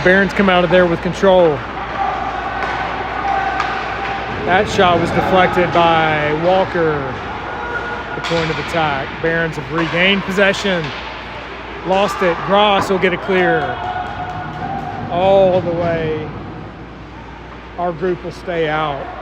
Barons come out of there with control. That shot was deflected by Walker, the point of attack. Barons have regained possession. Lost it. Gross will get a clear. All the way. Our group will stay out.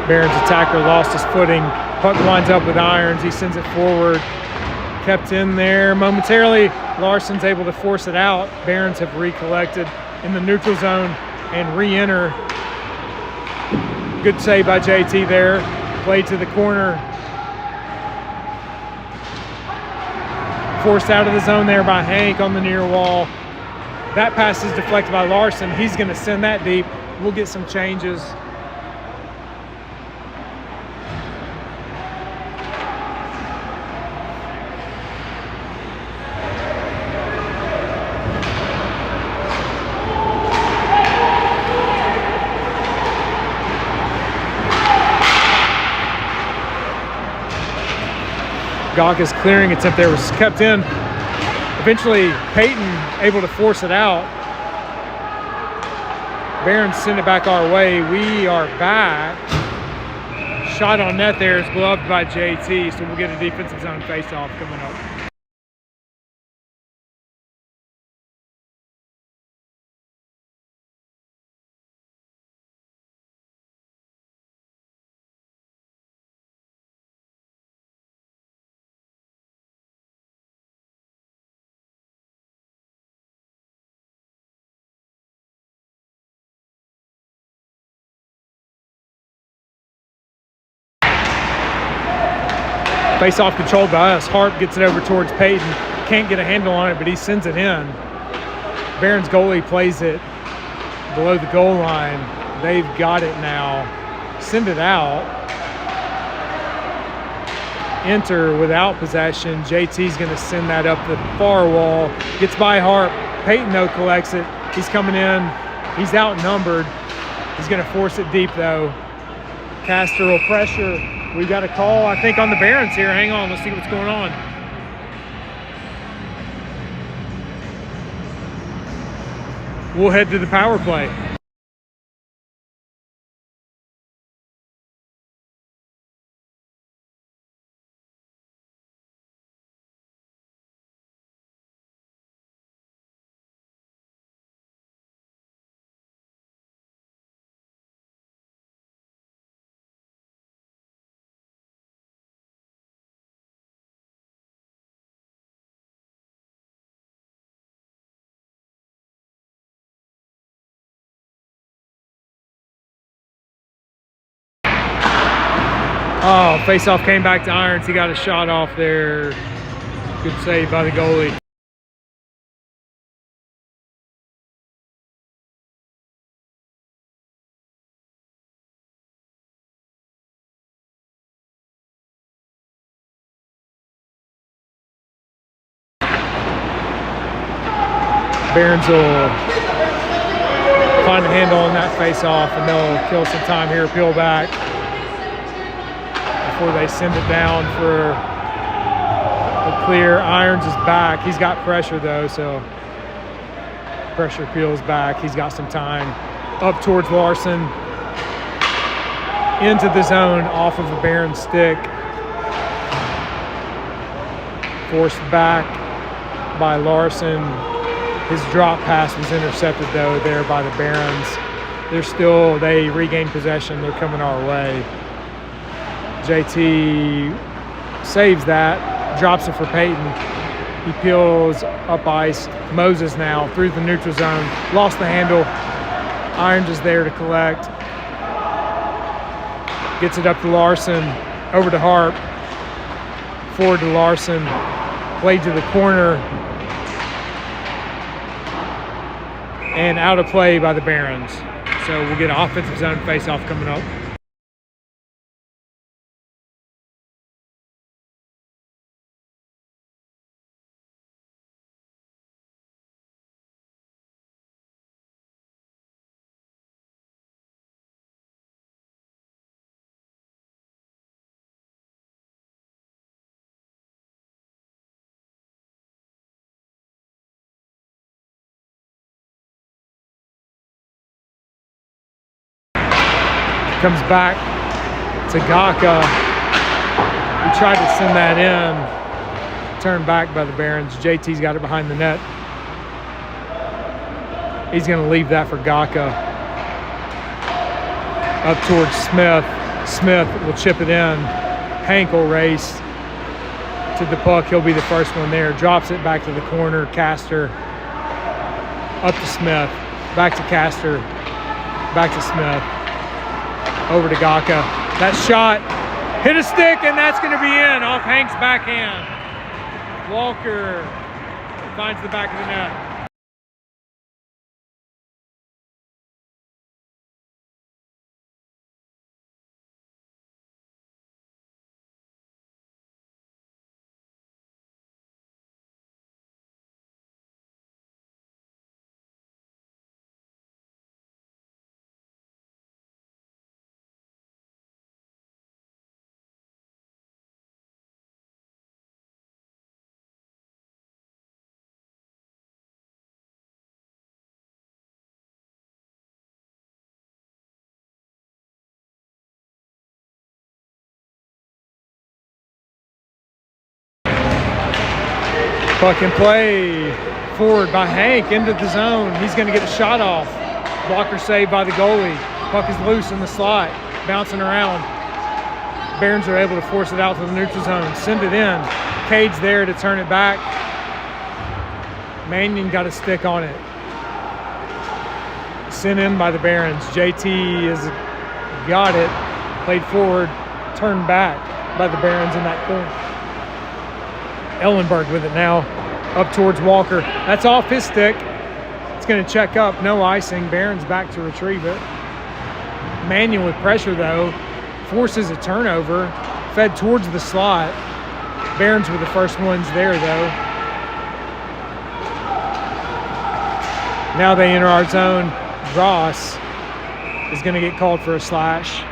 Barons attacker lost his footing. Puck winds up with Irons. He sends it forward. Kept in there momentarily. Larson's able to force it out. Barons have recollected in the neutral zone and re-enter. Good save by JT there. Played to the corner. Forced out of the zone there by Hank on the near wall. That pass is deflected by Larson. He's going to send that deep. We'll get some changes. Gawka's clearing attempt there was kept in. Eventually, Peyton able to force it out. Barons send it back our way. We are back. Shot on net there is gloved by JT, so we'll get a defensive zone face-off coming up. Face-off controlled by us. Harp gets it over towards Peyton. Can't get a handle on it, but he sends it in. Barons goalie plays it below the goal line. They've got it now. Send it out. Enter without possession. JT's going to send that up the far wall. Gets by Harp. Peyton, though, collects it. He's coming in. He's outnumbered. He's going to force it deep, though. Castor will pressure. We got a call, I think, on the Barons here. Hang on, let's see what's going on. We'll head to the power play. Oh, face-off came back to Irons. He got a shot off there. Good save by the goalie. Barons will find a handle on that face-off, and they'll kill some time here, peel back before they send it down for a clear. Irons is back. He's got pressure, though, so pressure peels back. He's got some time. Up towards Larson. Into the zone off of the Barons stick. Forced back by Larson. His drop pass was intercepted, though, there by the Barons. They regain possession. They're coming our way. JT saves that, drops it for Peyton. He peels up ice. Moses now through the neutral zone. Lost the handle. Irons is there to collect. Gets it up to Larson. Over to Harp. Forward to Larson. Played to the corner. And out of play by the Barons. So we'll get an offensive zone face-off coming up. Comes back to Gawka. He tried to send that in. Turned back by the Barons. JT's got it behind the net. He's going to leave that for Gawka. Up towards Smith. Smith will chip it in. Hank will race to the puck. He'll be the first one there. Drops it back to the corner. Castor. Up to Smith. Back to Castor. Back to Smith. Over to Gawka. That shot hit a stick, and that's going to be in off Hank's backhand. Walker finds the back of the net. Puck in play. Forward by Hank into the zone. He's going to get a shot off. Blocker saved by the goalie. Puck is loose in the slot, bouncing around. Barons are able to force it out to the neutral zone. Send it in. Cade's there to turn it back. Mannion got a stick on it. Sent in by the Barons. JT has got it. Played forward, turned back by the Barons in that corner. Ellenberg with it now, up towards Walker. That's off his stick. It's going to check up. No icing. Barons back to retrieve it. Mannion with pressure, though. Forces a turnover. Fed towards the slot. Barons were the first ones there, though. Now they enter our zone. Ross is going to get called for a slash.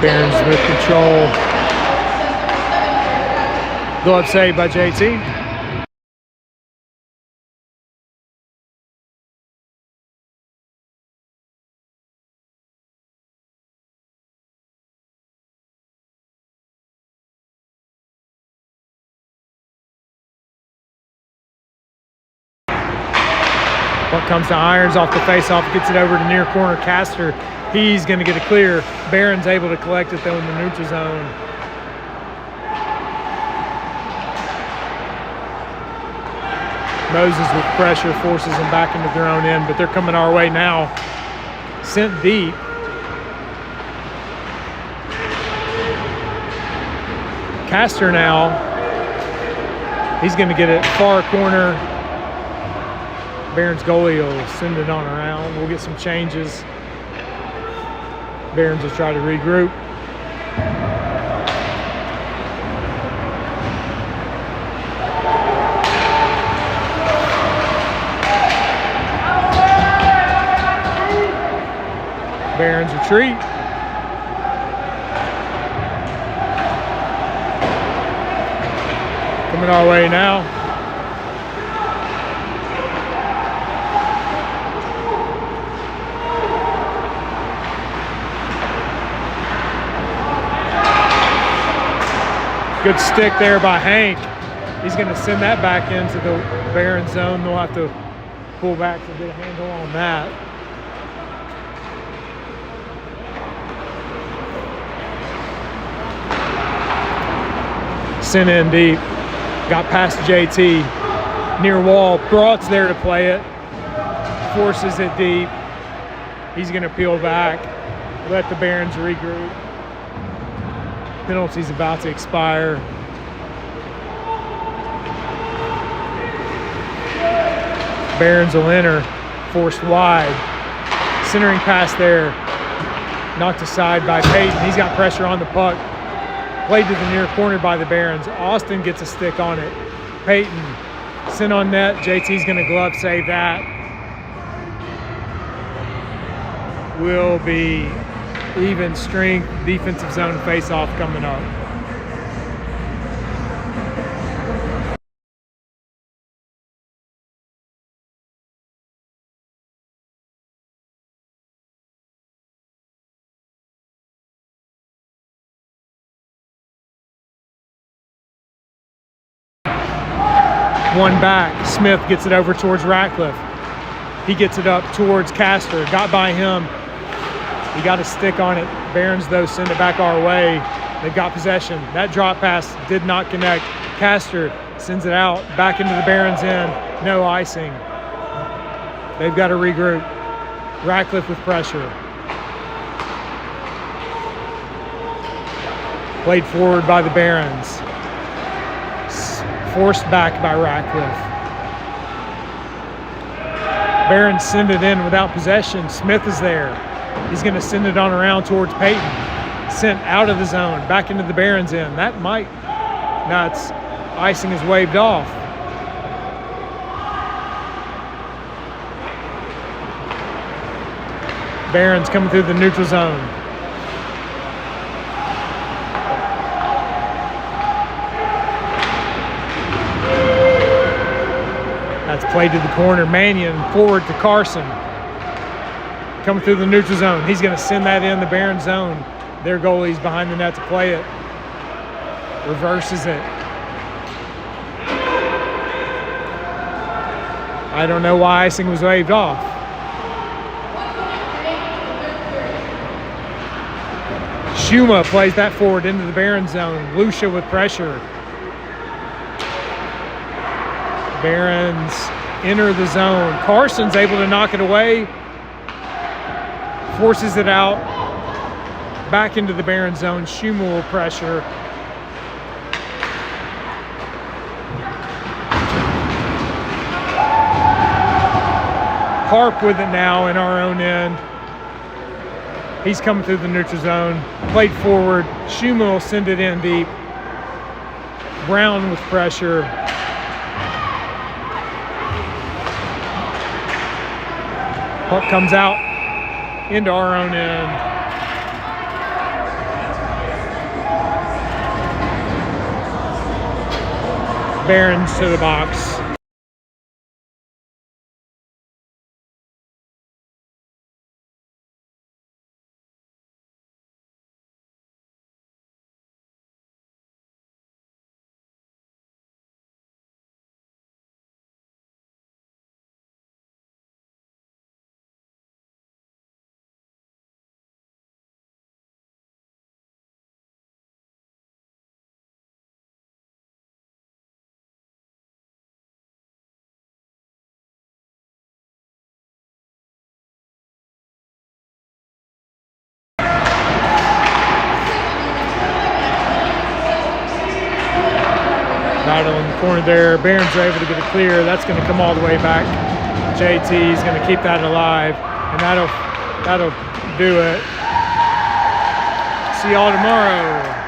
Barons with control. Glove save by JT. Puck comes to Irons off the face-off, gets it over to near corner. Castor, he's going to get a clear. Barron's able to collect it, though, in the neutral zone. Moses with pressure forces them back into their own end, but they're coming our way now. Sent deep. Castor now. He's going to get it far corner. Barron's goalie will send it on around. We'll get some changes. Barons will try to regroup. Barons retreat. Coming our way now. Good stick there by Hank. He's going to send that back into the Baron zone. They'll have to pull back to get a handle on that. Sent in deep. Got past JT. Near wall. Broad's there to play it. Forces it deep. He's going to peel back. Let the Barons regroup. Penalty's about to expire. Barons will enter, forced wide. Centering pass there, knocked aside by Peyton. He's got pressure on the puck. Played to the near corner by the Barons. Austin gets a stick on it. Peyton sent on net. JT's gonna glove save that. Will be even strength defensive zone face-off coming up. One back. Smith gets it over towards Ratcliffe. He gets it up towards Castor. Got by him. He got a stick on it. Barons, though, send it back our way. They've got possession. That drop pass did not connect. Castor sends it out, back into the Barons' end. No icing. They've got to regroup. Ratcliffe with pressure. Played forward by the Barons. Forced back by Ratcliffe. Barons send it in without possession. Smith is there. He's going to send it on around towards Peyton. Sent out of the zone, back into the Barons' end. That might, it's icing is waved off. Barons coming through the neutral zone. That's played to the corner. Mannion forward to Carson. Coming through the neutral zone. He's going to send that in the Barons' zone. Their goalie's behind the net to play it. Reverses it. I don't know why icing was waved off. Schuma plays that forward into the Barons' zone. Lucia with pressure. Barons enter the zone. Carson's able to knock it away. Forces it out. Back into the Barons' zone. Schuma will pressure. Harp with it now in our own end. He's coming through the neutral zone. Played forward. Schuma will send it in deep. Brown with pressure. Puck comes out into our own end. Barons to the box. Battle in the corner there. Barons are able to get it clear. That's going to come all the way back. JT is going to keep that alive, and that'll do it. See y'all tomorrow.